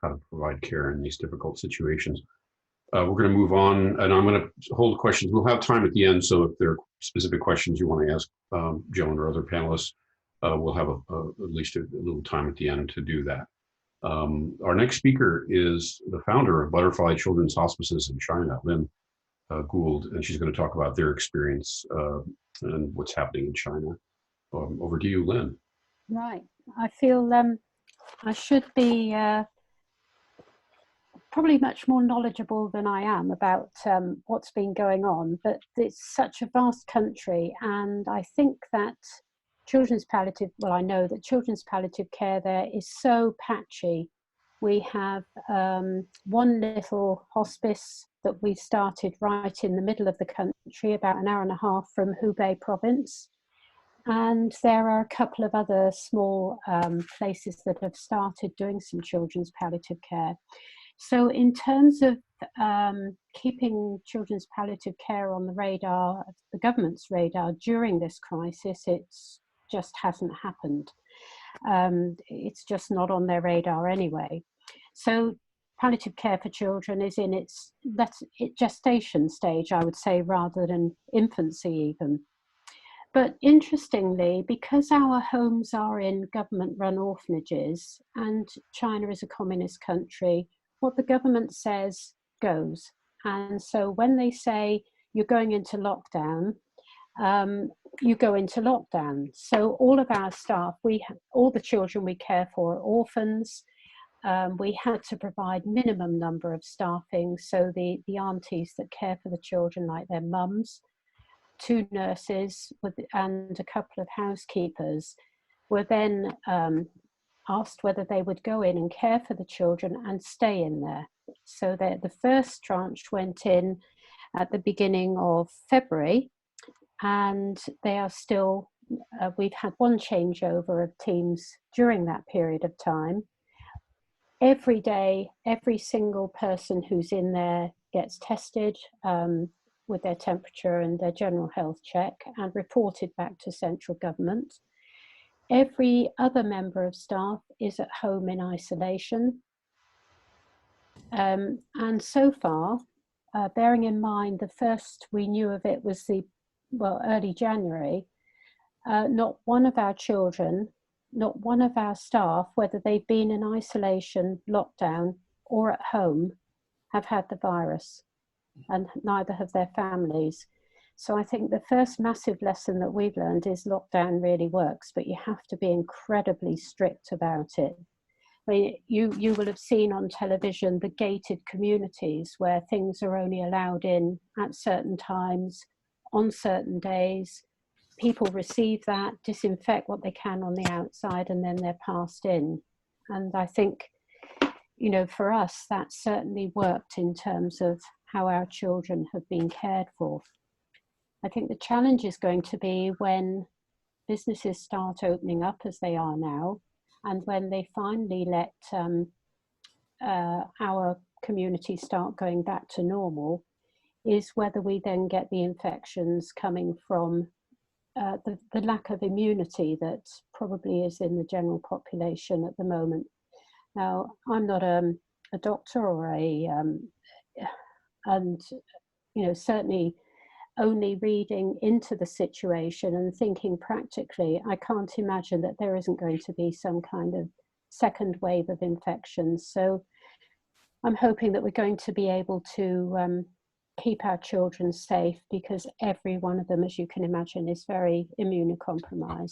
how to provide care in these difficult situations. We're going to move on, and I'm going to hold questions. We'll have time at the end, so if there are specific questions you want to ask Joan or other panelists, we'll have at least a little time at the end to do that. Our next speaker is the founder of Butterfly Children's Hospices in China, Lynn Gould, and she's going to talk about their experience and what's happening in China. Over to you, Lynn. Right. I feel I should be probably much more knowledgeable than I am about what's been going on, but it's such a vast country, and I think that children's palliative, well, I know that children's palliative care there is so patchy. We have one little hospice that we started right in the middle of the country, about an hour and a half from Hubei province. And there are a couple of other small places that have started doing some children's palliative care. So in terms of keeping children's palliative care on the radar, the government's radar during this crisis, it's just hasn't happened. It's just not on their radar anyway. So palliative care for children is in its gestation stage, I would say, rather than infancy even. But interestingly, because our homes are in government-run orphanages and China is a communist country, what the government says goes. And so when they say you're going into lockdown, you go into lockdown. So all of our staff, all the children we care for are orphans. we had to provide minimum number of staffing. So the aunties that care for the children, like their mums, 2 nurses and a couple of housekeepers, were then asked whether they would go in and care for the children and stay in there. So the first tranche went in at the beginning of February, and they are still, we've had 1 changeover of teams during that period of time. Every day, every single person who's in there gets tested with their temperature and their general health check and reported back to central government. Every other member of staff is at home in isolation. And so far, bearing in mind the first we knew of it was early January, not one of our children, not one of our staff, whether they've been in isolation, lockdown, or at home, have had the virus, and neither have their families. So I think the first massive lesson that we've learned is lockdown really works, but you have to be incredibly strict about it. I mean, you will have seen on television the gated communities where things are only allowed in at certain times, on certain days. People receive that, disinfect what they can on the outside, and then they're passed in. And I think, you know, for us, that certainly worked in terms of how our children have been cared for. I think the challenge is going to be when businesses start opening up as they are now, and when they finally let our community start going back to normal, is whether we then get the infections coming from the lack of immunity that probably is in the general population at the moment. Now, I'm not a doctor or and you know, certainly only reading into the situation and thinking practically, I can't imagine that there isn't going to be some kind of second wave of infections. So I'm hoping that we're going to be able to keep our children safe, because every one of them, as you can imagine, is very immunocompromised.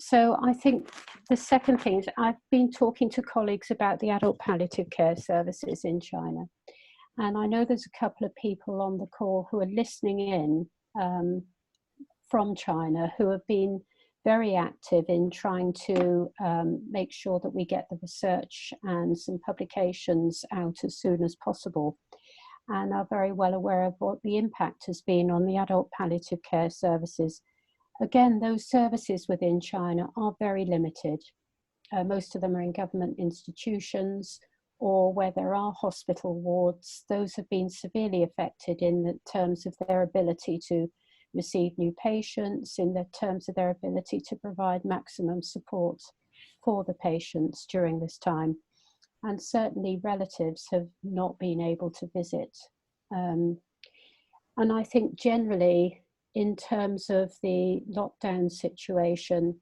So I think the second thing is I've been talking to colleagues about the adult palliative care services in China. And I know there's a couple of people on the call who are listening in from China who have been very active in trying to make sure that we get the research and some publications out as soon as possible, and are very well aware of what the impact has been on the adult palliative care services. Again, those services within China are very limited. Most of them are in government institutions, or where there are hospital wards. Those have been severely affected in the terms of their ability to receive new patients, in the terms of their ability to provide maximum support for the patients during this time. And certainly relatives have not been able to visit. And I think generally, in terms of the lockdown situation,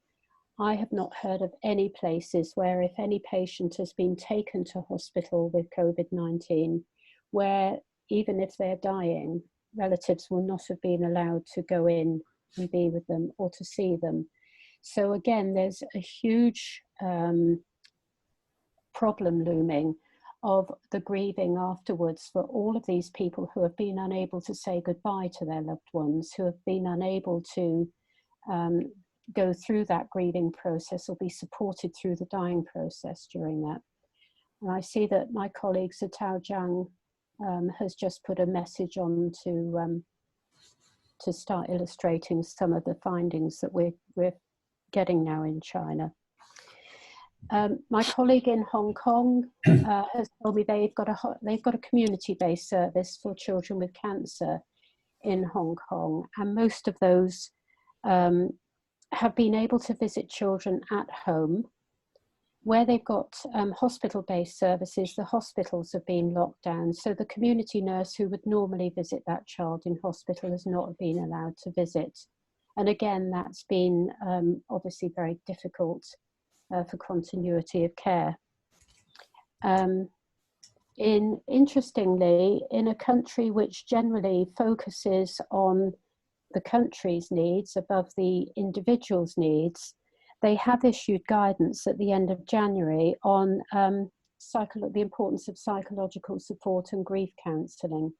I have not heard of any places where, if any patient has been taken to hospital with COVID-19, where even if they're dying, relatives will not have been allowed to go in and be with them or to see them. So again, there's a huge problem looming of the grieving afterwards for all of these people who have been unable to say goodbye to their loved ones, who have been unable to go through that grieving process or be supported through the dying process during that. And I see that my colleague Satao Zhang has just put a message on to start illustrating some of the findings that we're getting now in China. My colleague in Hong Kong has told me they've got a community-based service for children with cancer in Hong Kong, and most of those have been able to visit children at home. Where they've got hospital-based services, the hospitals have been locked down, so the community nurse who would normally visit that child in hospital has not been allowed to visit. And again, that's been obviously very difficult for continuity of care. Interestingly, in a country which generally focuses on the country's needs above the individual's needs, they have issued guidance at the end of January on the importance of psychological support and grief counselling.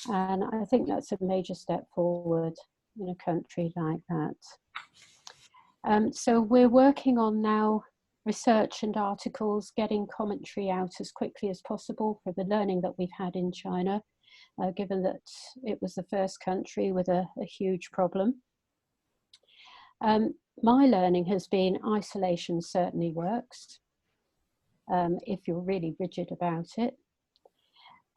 And I think that's a major step forward in a country like that. So we're working on now research and articles, getting commentary out as quickly as possible for the learning that we've had in China, given that it was the first country with a huge problem. My learning has been isolation certainly works, if you're really rigid about it.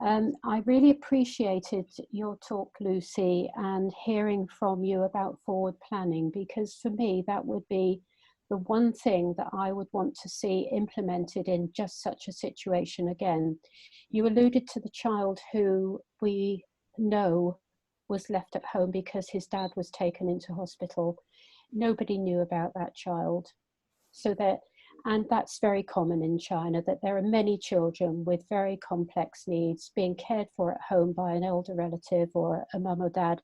I really appreciated your talk, Lucy, and hearing from you about forward planning, because for me that would be the one thing that I would want to see implemented in just such a situation again. You alluded to the child who we know was left at home because his dad was taken into hospital. Nobody knew about that child. And that's very common in China, that there are many children with very complex needs being cared for at home by an elder relative or a mum or dad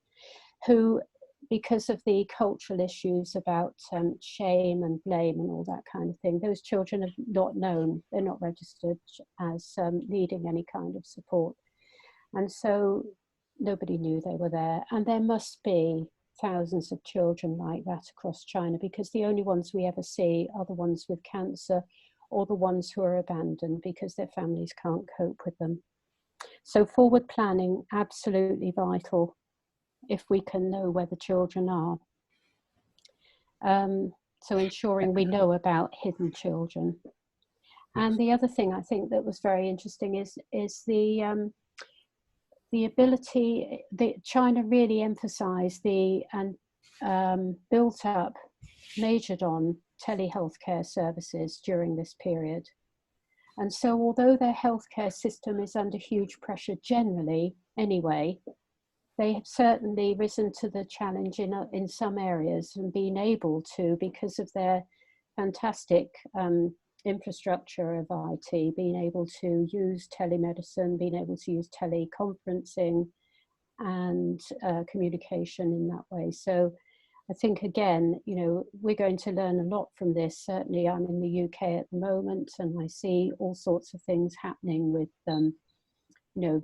who, because of the cultural issues about shame and blame and all that kind of thing, those children are not known, they're not registered as needing any kind of support. And so nobody knew they were there. And there must be thousands of children like that across China, because the only ones we ever see are the ones with cancer or the ones who are abandoned because their families can't cope with them. So forward planning, absolutely vital if we can know where the children are. So ensuring we know about hidden children. And the other thing I think that was very interesting is the ability that China really emphasized and built up, majored on telehealthcare services during this period. And so although their healthcare system is under huge pressure generally anyway, they have certainly risen to the challenge in some areas and been able to, because of their fantastic infrastructure of IT, being able to use telemedicine, being able to use teleconferencing and communication in that way. So I think, again, you know, we're going to learn a lot from this. Certainly I'm in the UK at the moment and I see all sorts of things happening with, you know,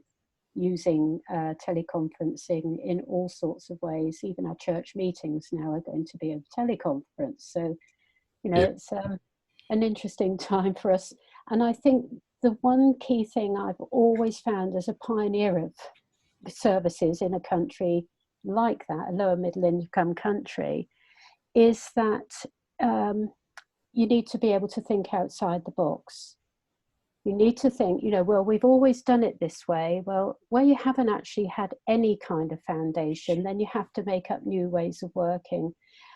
using teleconferencing in all sorts of ways. Even our church meetings now are going to be a teleconference. So, you know, it's an interesting time for us. And I think the one key thing I've always found as a pioneer of services in a country like that, a lower middle income country, is that you need to be able to think outside the box. You need to think, you know, well, we've always done it this way. Well, where you haven't actually had any kind of foundation, then you have to make up new ways of working.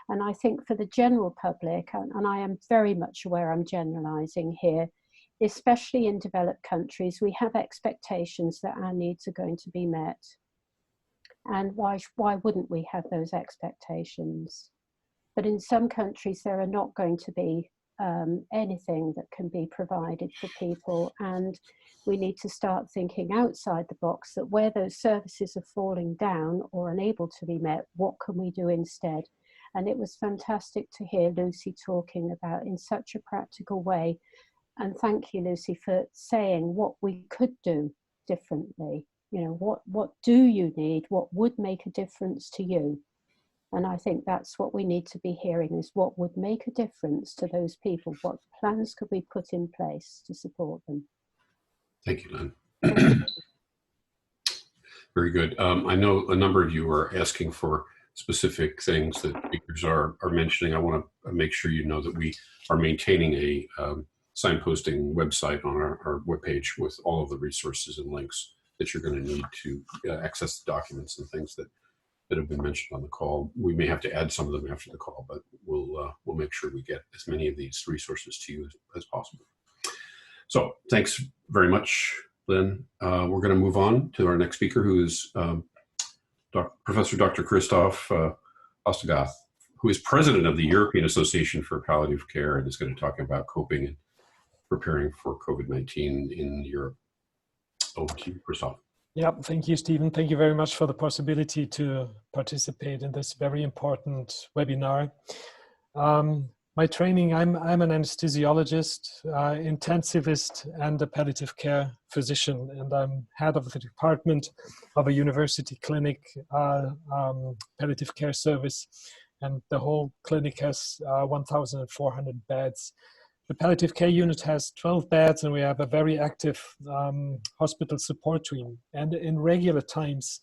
And I think for the general public, and I am very much aware I'm generalizing here, especially in developed countries, we have expectations that our needs are going to be met. And why wouldn't we have those expectations? But in some countries, there are not going to be anything that can be provided for people, and we need to start thinking outside the box, that where those services are falling down or unable to be met, what can we do instead? And it was fantastic to hear Lucy talking about in such a practical way, and thank you, Lucy, for saying what we could do differently. You know, what do you need? What would make a difference to you? And I think that's what we need to be hearing, is what would make a difference to those people? What plans could we put in place to support them? Thank you, Lynn. Very good. I know a number of you are asking for specific things that speakers are mentioning. I want to make sure you know that we are maintaining a signposting website on our webpage with all of the resources and links that you're going to need to access the documents and things that have been mentioned on the call. We may have to add some of them after the call, but we'll make sure we get as many of these resources to you as possible. So thanks very much, Lynn. We're going to move on to our next speaker, who is Professor Dr. Krystof Astana, who is president of the European Association for Palliative Care, and is going to talk about coping and preparing for COVID-19 in Europe. Over to you, Krystof. Yeah, thank you, Stephen. Thank you very much for the possibility to participate in this very important webinar. My training, I'm an anesthesiologist, intensivist, and a palliative care physician, and I'm head of the department of a university clinic palliative care service, and the whole clinic has 1,400 beds. The palliative care unit has 12 beds, and we have a very active hospital support team. And in regular times,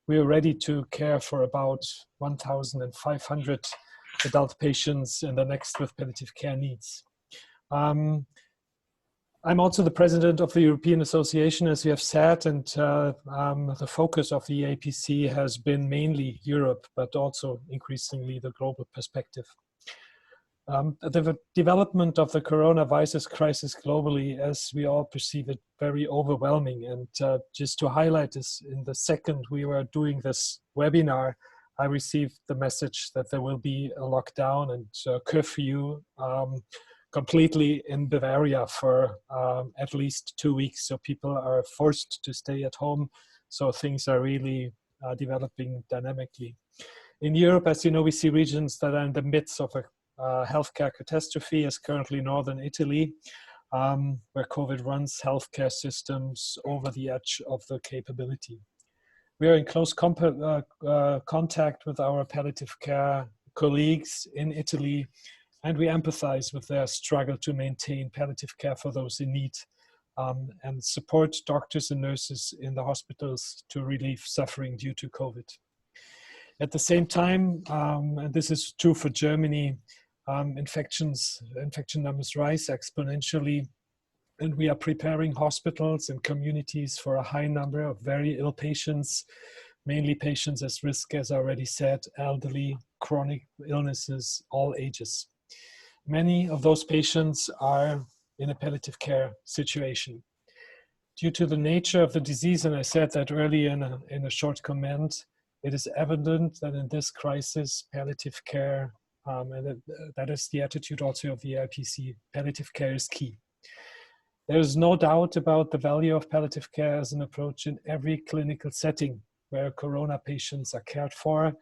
we are ready to care for about 1,500 adult patients and the next with palliative care needs. I'm also the president of the European Association, as you have said, and the focus of the APC has been mainly Europe, but also increasingly the global perspective. The development of the coronavirus crisis globally, as we all perceive it, very overwhelming. And just to highlight this, in the second we were doing this webinar, I received the message that there will be a lockdown and curfew completely in Bavaria for at least 2 weeks. So people are forced to stay at home. So things are really developing dynamically. In Europe, as you know, we see regions that are in the midst of a healthcare catastrophe, as currently Northern Italy, where COVID runs healthcare systems over the edge of the capability. We are in close contact with our palliative care colleagues in Italy, and we empathize with their struggle to maintain palliative care for those in need and support doctors and nurses in the hospitals to relieve suffering due to COVID. At the same time, and this is true for Germany, infection numbers rise exponentially, and we are preparing hospitals and communities for a high number of very ill patients, mainly patients at risk, as I already said, elderly, chronic illnesses, all ages. Many of those patients are in a palliative care situation. Due to the nature of the disease, and I said that earlier in a short comment, it is evident that in this crisis, palliative care, and that is the attitude also of the IPC, palliative care is key. There is no doubt about the value of palliative care as an approach in every clinical setting where corona patients are cared for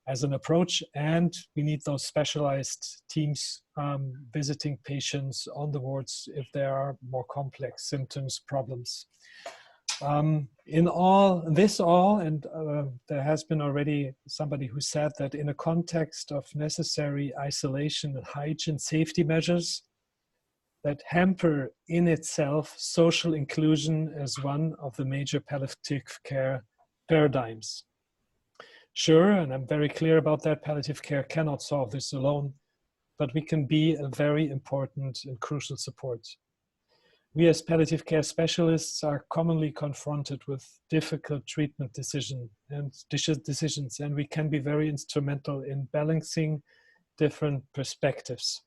as an approach, and we need those specialized teams visiting patients on the wards if there are more complex symptoms, problems. In all, and there has been already somebody who said that in a context of necessary isolation and hygiene safety measures that hamper in itself social inclusion as one of the major palliative care paradigms. Sure, and I'm very clear about that, palliative care cannot solve this alone, but we can be a very important and crucial support. We as palliative care specialists are commonly confronted with difficult treatment decisions, and we can be very instrumental in balancing different perspectives,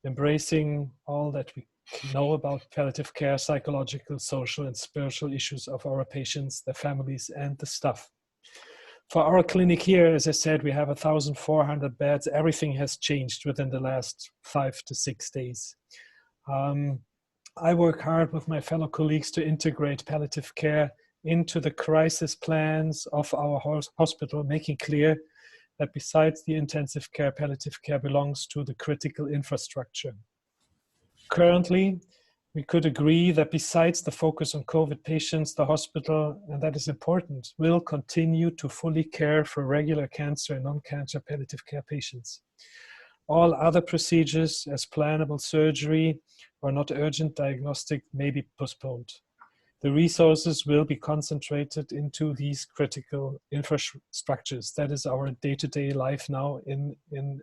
embracing all that we know about palliative care, psychological, social, and spiritual issues of our patients, their families, and the staff. For our clinic here, as I said, we have 1,400 beds. Everything has changed within the last 5 to 6 days. I work hard with my fellow colleagues to integrate palliative care into the crisis plans of our hospital, making clear that besides the intensive care, palliative care belongs to the critical infrastructure. Currently, we could agree that besides the focus on COVID patients, the hospital, and that is important, will continue to fully care for regular cancer and non-cancer palliative care patients. All other procedures, as plannable surgery or not urgent diagnostic, may be postponed. The resources will be concentrated into these critical infrastructures. That is our day-to-day life now in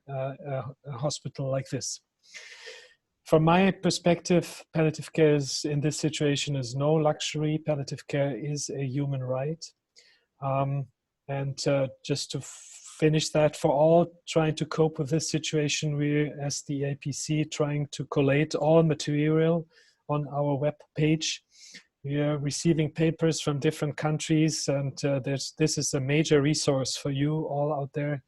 a hospital like this. From my perspective, palliative care in this situation is no luxury. Palliative care is a human right. Just to finish that, for all trying to cope with this situation, we as the APC trying to collate all material on our web page. We are receiving papers from different countries, and this is a major resource for you all out there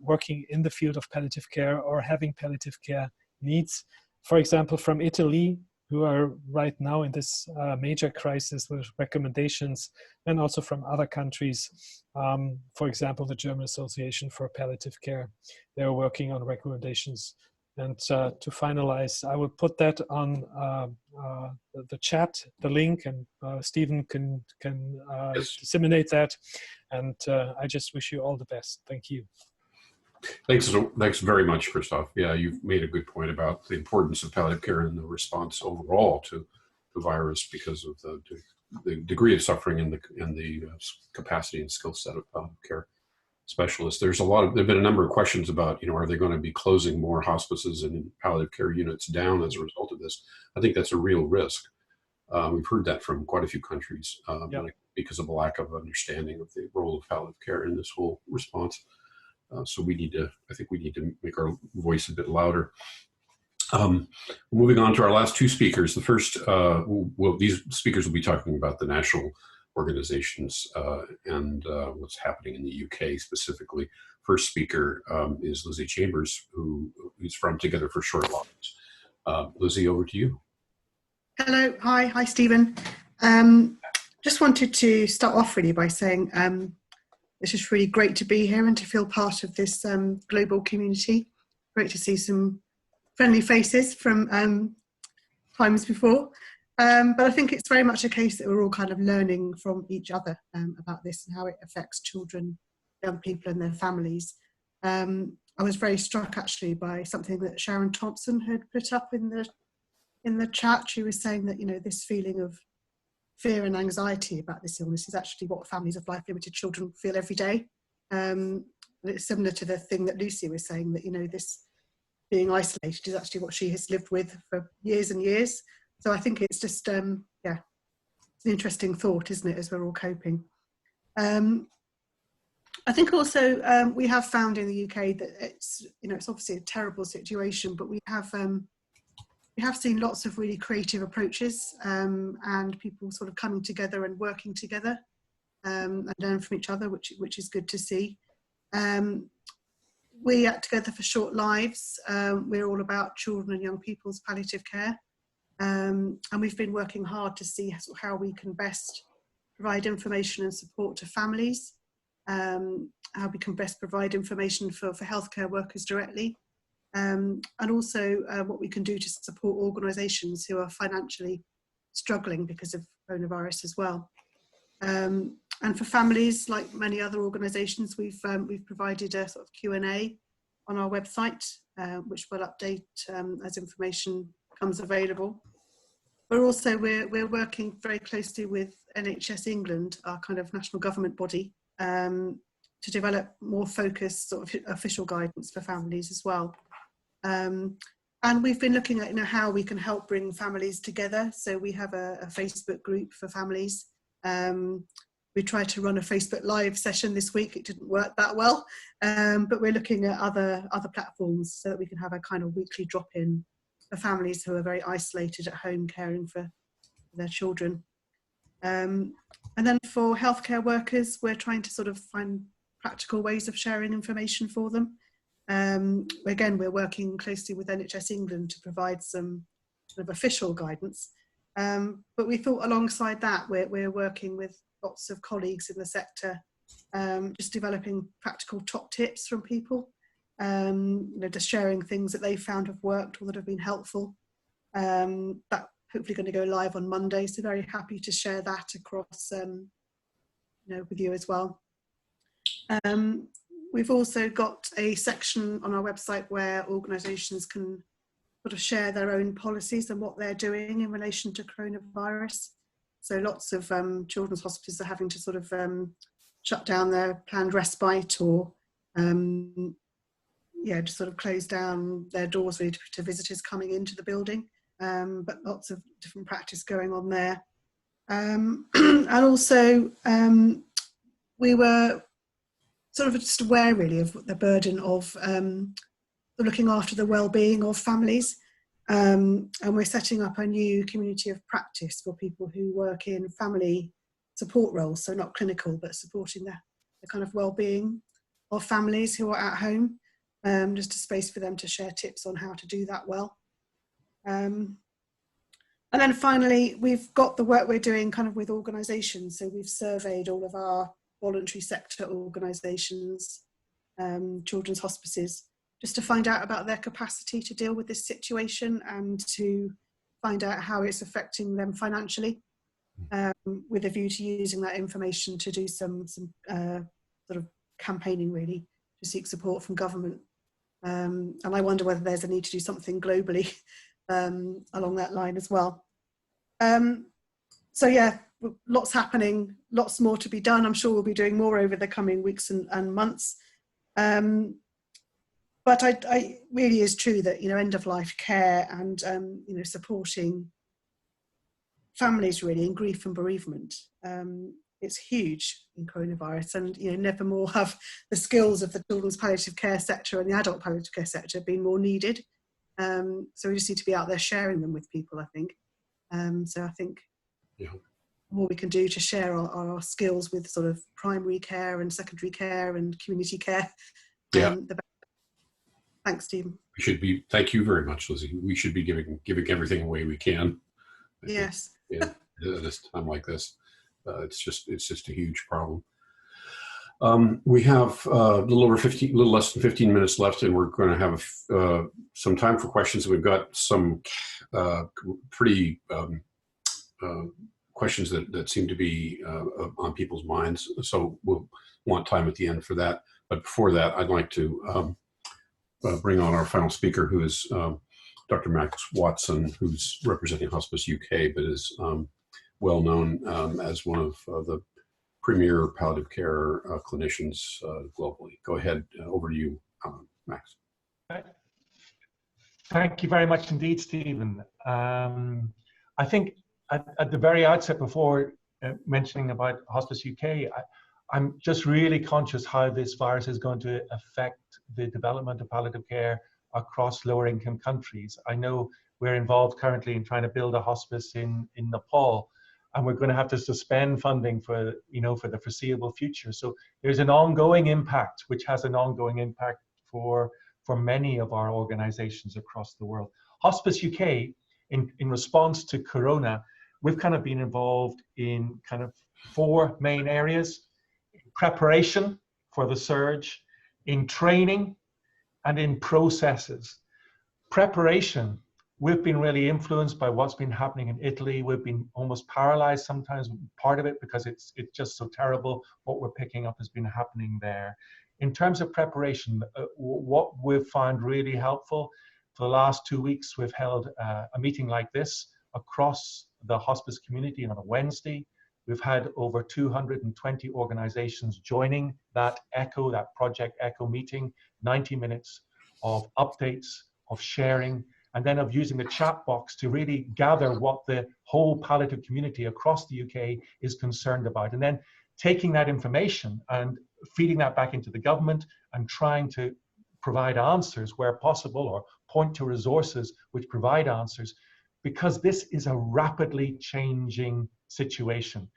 working in the field of palliative care or having palliative care needs. For example, from Italy, who are right now in this major crisis with recommendations, and also from other countries. For example, the German Association for Palliative Care, they're working on recommendations. And to finalize, I will put that on the chat, the link, and Stephen can disseminate that. And I just wish you all the best. Thank you. Thanks very much, Krystof. Yeah, you've made a good point about the importance of palliative care and the response overall to the virus because of the degree of suffering and the capacity and skill set of palliative care specialists. There've been a number of questions about, are they going to be closing more hospices and palliative care units down as a result of this? I think that's a real risk. We've heard that from quite a few countries because of a lack of understanding of the role of palliative care in this whole response. So I think we need to make our voice a bit louder. Moving on to our last two speakers. The first, these speakers will be talking about the national organizations and what's happening in the UK specifically. First speaker is Lizzie Chambers, who is from Together for Short Lives. Lizzie, over to you. Hello, hi Stephen. Just wanted to start off really by saying it's just really great to be here and to feel part of this global community. Great to see some friendly faces from times before. But I think it's very much a case that we're all kind of learning from each other about this and how it affects children, young people and their families. I was very struck actually by something that Sharon Thompson had put up in the chat. She was saying that, this feeling of fear and anxiety about this illness is actually what families of life-limited children feel every day. And it's similar to the thing that Lucy was saying, that, this being isolated is actually what she has lived with for years and years. So I think it's just, it's an interesting thought, isn't it, as we're all coping. I think also we have found in the UK that it's, it's obviously a terrible situation, but we have seen lots of really creative approaches and people sort of coming together and working together and learn from each other, which is good to see. We at Together for Short Lives, we're all about children and young people's palliative care. And we've been working hard to see how we can best provide information and support to families, how we can best provide information for healthcare workers directly, and also what we can do to support organisations who are financially struggling because of coronavirus as well. And for families, like many other organisations, we've provided a sort of Q&A on our website, which we'll update as information becomes available. But also we're working very closely with NHS England, our kind of national government body, to develop more focused sort of official guidance for families as well. And we've been looking at how we can help bring families together. So we have a Facebook group for families. We tried to run a Facebook Live session this week. It didn't work that well, but we're looking at other platforms so that we can have a kind of weekly drop-in for families who are very isolated at home caring for their children. And then for healthcare workers, we're trying to sort of find practical ways of sharing information for them. Again, we're working closely with NHS England to provide some sort of official guidance. But we thought alongside that, we're working with lots of colleagues in the sector, just developing practical top tips from people, just sharing things that they found have worked or that have been helpful. That hopefully going to go live on Monday, so very happy to share that across, with you as well. We've also got a section on our website where organisations can sort of share their own policies and what they're doing in relation to coronavirus. So lots of children's hospitals are having to sort of shut down their planned respite or just sort of close down their doors really to visitors coming into the building. But lots of different practice going on there. And also we were sort of just aware really of the burden of looking after the well-being of families. And we're setting up a new community of practice for people who work in family support roles, so not clinical, but supporting the kind of well-being of families who are at home, just a space for them to share tips on how to do that well. And And then finally, we've got the work we're doing kind of with organisations. So we've surveyed all of our voluntary sector organisations, children's hospices, just to find out about their capacity to deal with this situation and to find out how it's affecting them financially, with a view to using that information to do some sort of campaigning, really, to seek support from government. And I wonder whether there's a need to do something globally along that line as well. So yeah, lots happening, lots more to be done. I'm sure we'll be doing more over the coming weeks and months. But I really is true that, you know, end of life care and, you know, supporting families really in grief and bereavement, it's huge in coronavirus. And, you know, never more have the skills of the children's palliative care sector and the adult palliative care sector been more needed. So we just need to be out there sharing them with people, I think. So I think the more we can do to share our skills with sort of primary care and secondary care and community care, the better. Thanks, Stephen. We should be. Thank you very much, Lizzie. We should be giving everything away we can. Yes. Yeah, at this time like this, it's just a huge problem. We have a little less than 15 minutes left, and we're going to have some time for questions. We've got some pretty questions that seem to be on people's minds, so we'll want time at the end for that. But before that, I'd like to bring on our final speaker, who is Dr. Max Watson, who's representing Hospice UK, but is well known as one of the premier palliative care clinicians globally. Go ahead, over to you, Max. Thank you very much indeed, Stephen. I think at the very outset, before mentioning about Hospice UK, I'm just really conscious how this virus is going to affect the development of palliative care across lower income countries. I know we're involved currently in trying to build a hospice in Nepal, and we're going to have to suspend funding for the foreseeable future. So there's an ongoing impact, which has an ongoing impact for many of our organizations across the world. Hospice UK, in response to Corona, we've kind of been involved in kind of 4 main areas: preparation for the surge, in training, and in processes. Preparation, we've been really influenced by what's been happening in Italy. We've been almost paralyzed sometimes, part of it, because it's just so terrible. What we're picking up has been happening there. In terms of preparation, what we've found really helpful, for the last 2 weeks, we've held a meeting like this across the hospice community on a Wednesday. We've had over 220 organizations joining that Project ECHO meeting, 90 minutes of updates, of sharing, and then of using the chat box to really gather what the whole palliative community across the UK is concerned about. And then taking that information and feeding that back into the government and trying to provide answers where possible, or point to resources which provide answers, because this is a rapidly changing situation.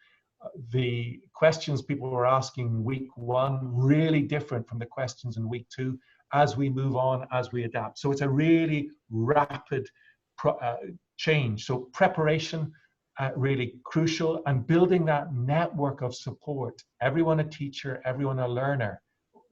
The questions people were asking in week 1, really different from the questions in week 2 as we move on, as we adapt. So it's a really rapid change. So preparation, really crucial, and building that network of support. Everyone a teacher, everyone a learner.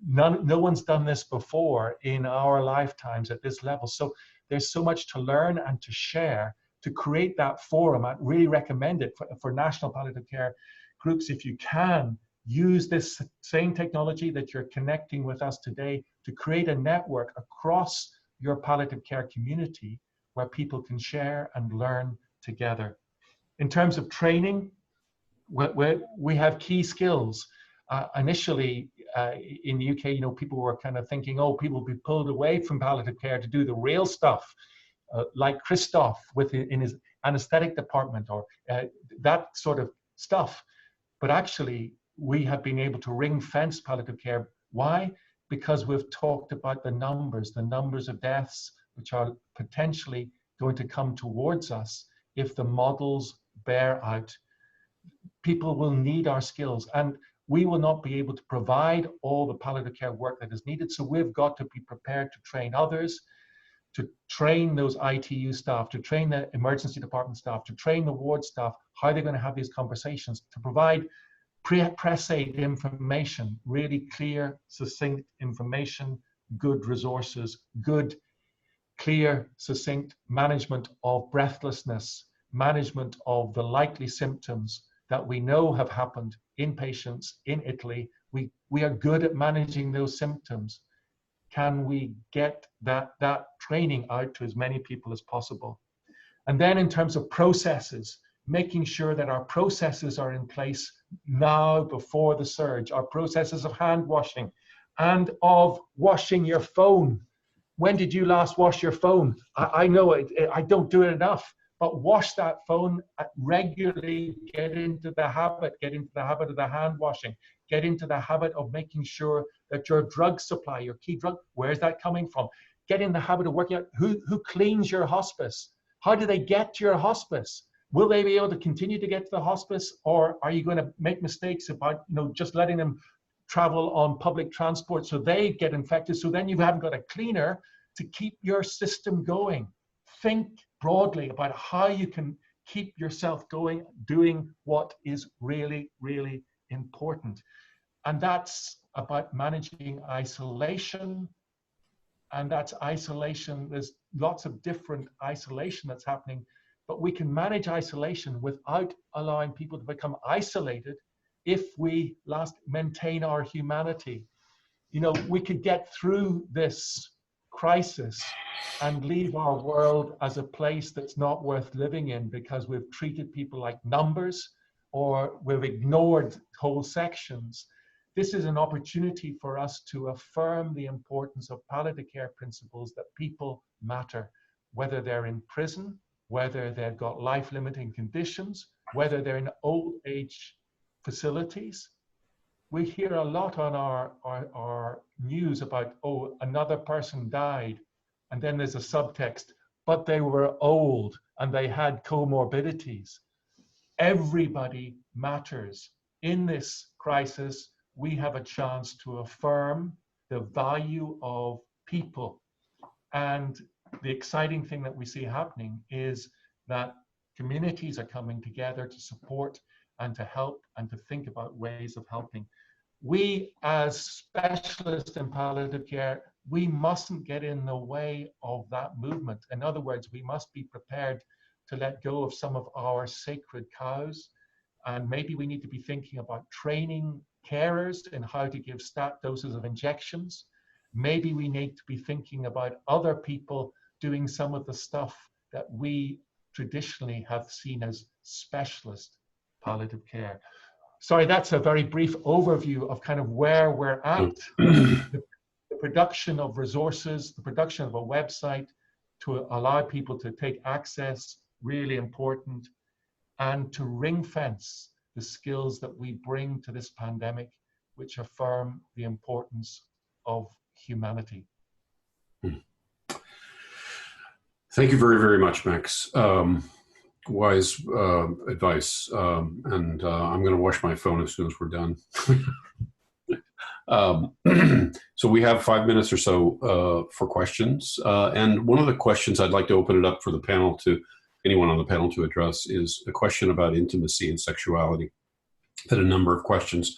No one's done this before in our lifetimes at this level. So there's so much to learn and to share, to create that forum. I'd really recommend it for national palliative care groups. If you can, use this same technology that you're connecting with us today to create a network across your palliative care community where people can share and learn together. In terms of training, we have key skills. Initially, in the UK, people were kind of thinking, oh, people will be pulled away from palliative care to do the real stuff, like Krystof in his anesthetic department, or that sort of stuff. But actually, we have been able to ring fence palliative care. Why? Because we've talked about the numbers of deaths, which are potentially going to come towards us if the models bear out. People will need our skills, and we will not be able to provide all the palliative care work that is needed. So we've got to be prepared to train others. to train those ITU staff, to train the emergency department staff, to train the ward staff, how they're going to have these conversations, to provide press-aid information, really clear, succinct information, good resources, good, clear, succinct management of breathlessness, management of the likely symptoms that we know have happened in patients in Italy. We are good at managing those symptoms. Can we get that training out to as many people as possible? And then in terms of processes, making sure that our processes are in place now before the surge, our processes of hand washing and of washing your phone. When did you last wash your phone? I know I don't do it enough, but wash that phone regularly, get into the habit of the hand washing, get into the habit of making sure that your drug supply, your key drug, where's that coming from? Get in the habit of working out who cleans your hospice. How do they get to your hospice? Will they be able to continue to get to the hospice, or are you going to make mistakes about just letting them travel on public transport so they get infected, so then you haven't got a cleaner to keep your system going? Think broadly about how you can keep yourself going, doing what is really, really important. And that's about managing isolation. And that's isolation. There's lots of different isolation that's happening, but we can manage isolation without allowing people to become isolated if we maintain our humanity. We could get through this crisis and leave our world as a place that's not worth living in because we've treated people like numbers or we've ignored whole sections. This is an opportunity for us to affirm the importance of palliative care principles, that people matter, whether they're in prison, whether they've got life-limiting conditions, whether they're in old age facilities. We hear a lot on our news about, oh, another person died, and then there's a subtext, but they were old and they had comorbidities. Everybody matters. In this crisis, we have a chance to affirm the value of people. And the exciting thing that we see happening is that communities are coming together to support and to help and to think about ways of helping. We, as specialists in palliative care, we mustn't get in the way of that movement. In other words, we must be prepared to let go of some of our sacred cows. And maybe we need to be thinking about training carers in how to give stat doses of injections. Maybe we need to be thinking about other people doing some of the stuff that we traditionally have seen as specialist palliative care. Sorry, that's a very brief overview of kind of where we're at. The production of resources, the production of a website to allow people to take access, really important, and to ring fence the skills that we bring to this pandemic, which affirm the importance of humanity. Thank you very, very much, Max. Wise advice. And I'm going to wash my phone as soon as we're done. So we have 5 minutes or so for questions. And one of the questions I'd like to open it up for the panel to anyone on the panel to address is a question about intimacy and sexuality. I've had a number of questions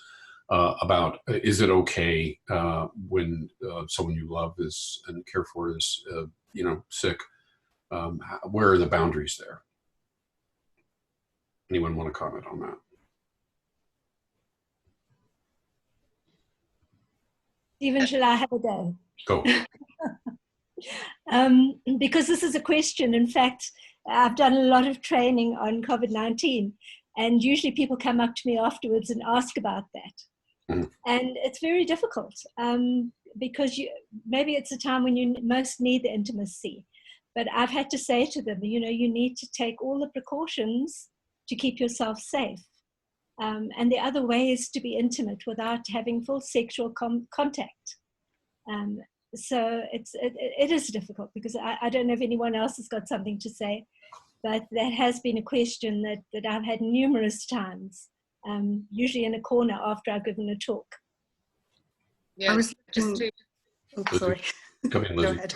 about, is it okay when someone you love is and care for is, sick? Where are the boundaries there? Anyone want to comment on that? Stephen, shall I have a go? Go. Because this is a question, in fact, I've done a lot of training on COVID-19, and usually people come up to me afterwards and ask about that. Mm-hmm. And it's very difficult because maybe it's a time when you most need the intimacy. But I've had to say to them, you need to take all the precautions to keep yourself safe. And the other way is to be intimate without having full sexual contact. So it is difficult because I don't know if anyone else has got something to say, but that has been a question that I've had numerous times, usually in a corner after I've given a talk. Yeah, I was just to... Oh, sorry. Come in, Lizzie. Go ahead.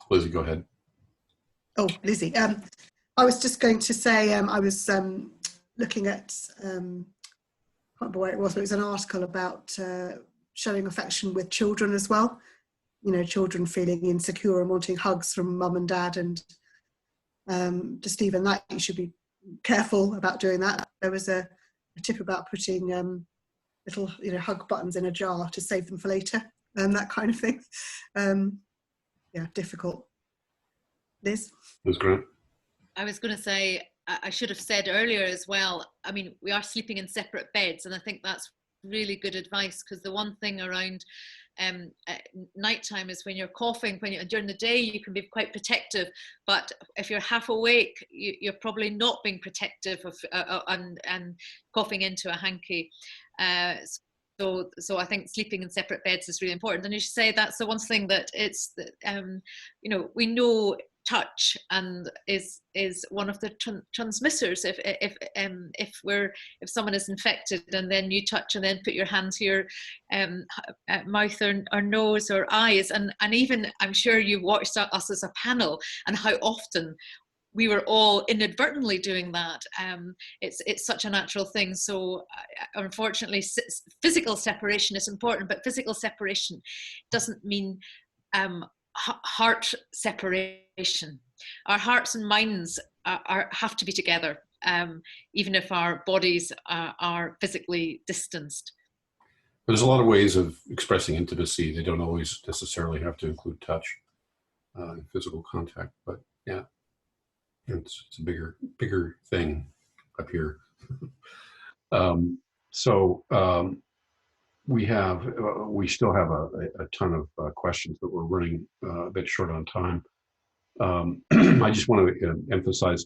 Lizzie, go ahead. Oh, Lizzie. I was just going to say, I was looking at, I can't remember where it was, but it was an article about showing affection with children as well. You know, children feeling insecure and wanting hugs from mum and dad, and just even that, you should be careful about doing that. There was a tip about putting little, you know, hug buttons in a jar to save them for later, and that kind of thing. Yeah, difficult. Liz? Ms. Grant? I was going to say, I should have said earlier as well, I mean, we are sleeping in separate beds, and I think that's really good advice, because the one thing around nighttime is when you're coughing, during the day you can be quite protective, but if you're half awake, you're probably not being protective of, and coughing into a hanky. So I think sleeping in separate beds is really important. And you should say that's the one thing that it's, you know, we know touch and is one of the transmitters. If someone is infected and then you touch and then put your hand to your mouth or nose or eyes, and even I'm sure you watched us as a panel and how often we were all inadvertently doing that. It's such a natural thing. So unfortunately, physical separation is important, but physical separation doesn't mean heart separation. Our hearts and minds have to be together, even if our bodies are physically distanced. There's a lot of ways of expressing intimacy. They don't always necessarily have to include touch, physical contact, but yeah. It's a bigger thing up here. We still have a ton of questions, but we're running a bit short on time. I just want to emphasize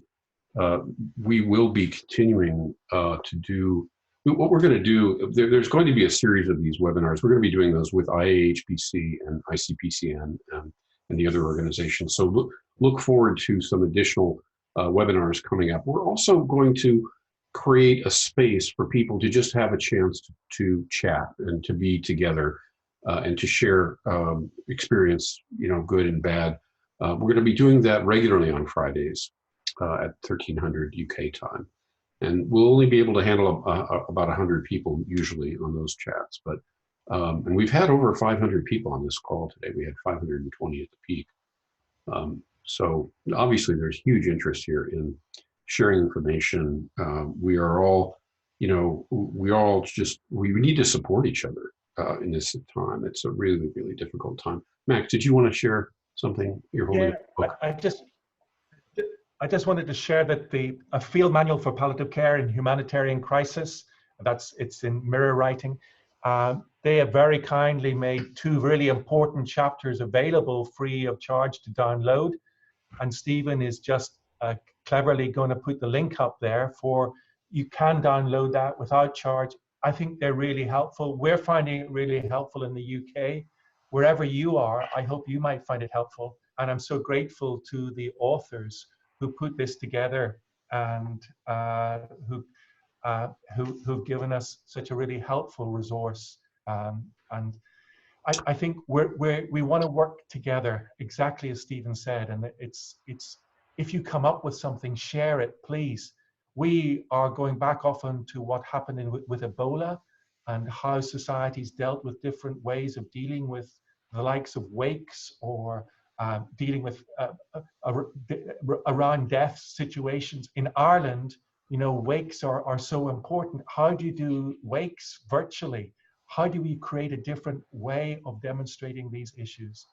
we will be continuing to do what we're going to do. There's going to be a series of these webinars. We're going to be doing those with IAHPC and ICPCN and the other organizations. So look forward to some additional webinars coming up. We're also going to create a space for people to just have a chance to chat and to be together and to share experience, you know, good and bad. We're going to be doing that regularly on Fridays at 1300 UK time. And we'll only be able to handle about 100 people usually on those chats. But and we've had over 500 people on this call today. We had 520 at the peak. So obviously there's huge interest here in sharing information. We are all, you know, we need to support each other in this time. It's a really, really difficult time. Max, did you want to share something? You're holding a book. I just wanted to share that a field manual for palliative care in humanitarian crisis, it's in mirror writing. They have very kindly made 2 really important chapters available free of charge to download. And Stephen is just cleverly going to put the link up there you can download that without charge. I think they're really helpful. We're finding it really helpful in the UK. Wherever you are, I hope you might find it helpful. And I'm so grateful to the authors who put this together and who've given us such a really helpful resource. And I think we want to work together, exactly as Stephen said. And it's if you come up with something, share it, please. We are going back often to what happened with Ebola and how societies dealt with different ways of dealing with the likes of wakes or dealing with around death situations. In Ireland, you know, wakes are so important. How do you do wakes virtually? How do we create a different way of demonstrating these issues?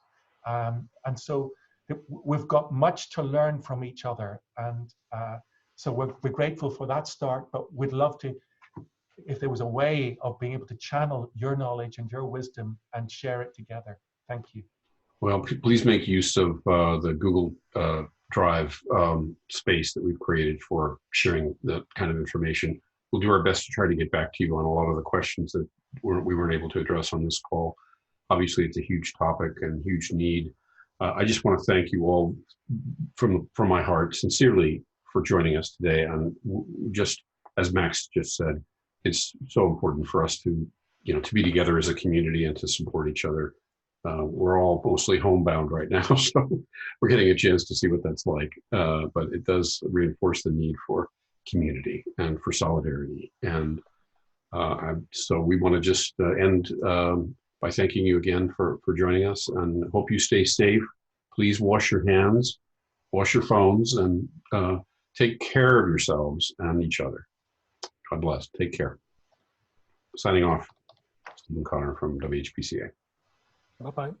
And so we've got much to learn from each other. And so we're grateful for that start, but we'd love to, if there was a way of being able to channel your knowledge and your wisdom and share it together. Thank you. Well, please make use of the Google Drive space that we've created for sharing that kind of information. We'll do our best to try to get back to you on a lot of the questions that we weren't able to address on this call. Obviously, it's a huge topic and huge need. I just want to thank you all from my heart, sincerely, for joining us today. And just as Max just said, it's so important for us to, you know, to be together as a community and to support each other. we're all mostly homebound right now, so we're getting a chance to see what that's like. But it does reinforce the need for community and for solidarity. And so we want to just end by thanking you again for joining us, and hope you stay safe. Please wash your hands, wash your phones, and take care of yourselves and each other. God bless. Take care. Signing off, Stephen Connor from WHPCA. Bye-bye.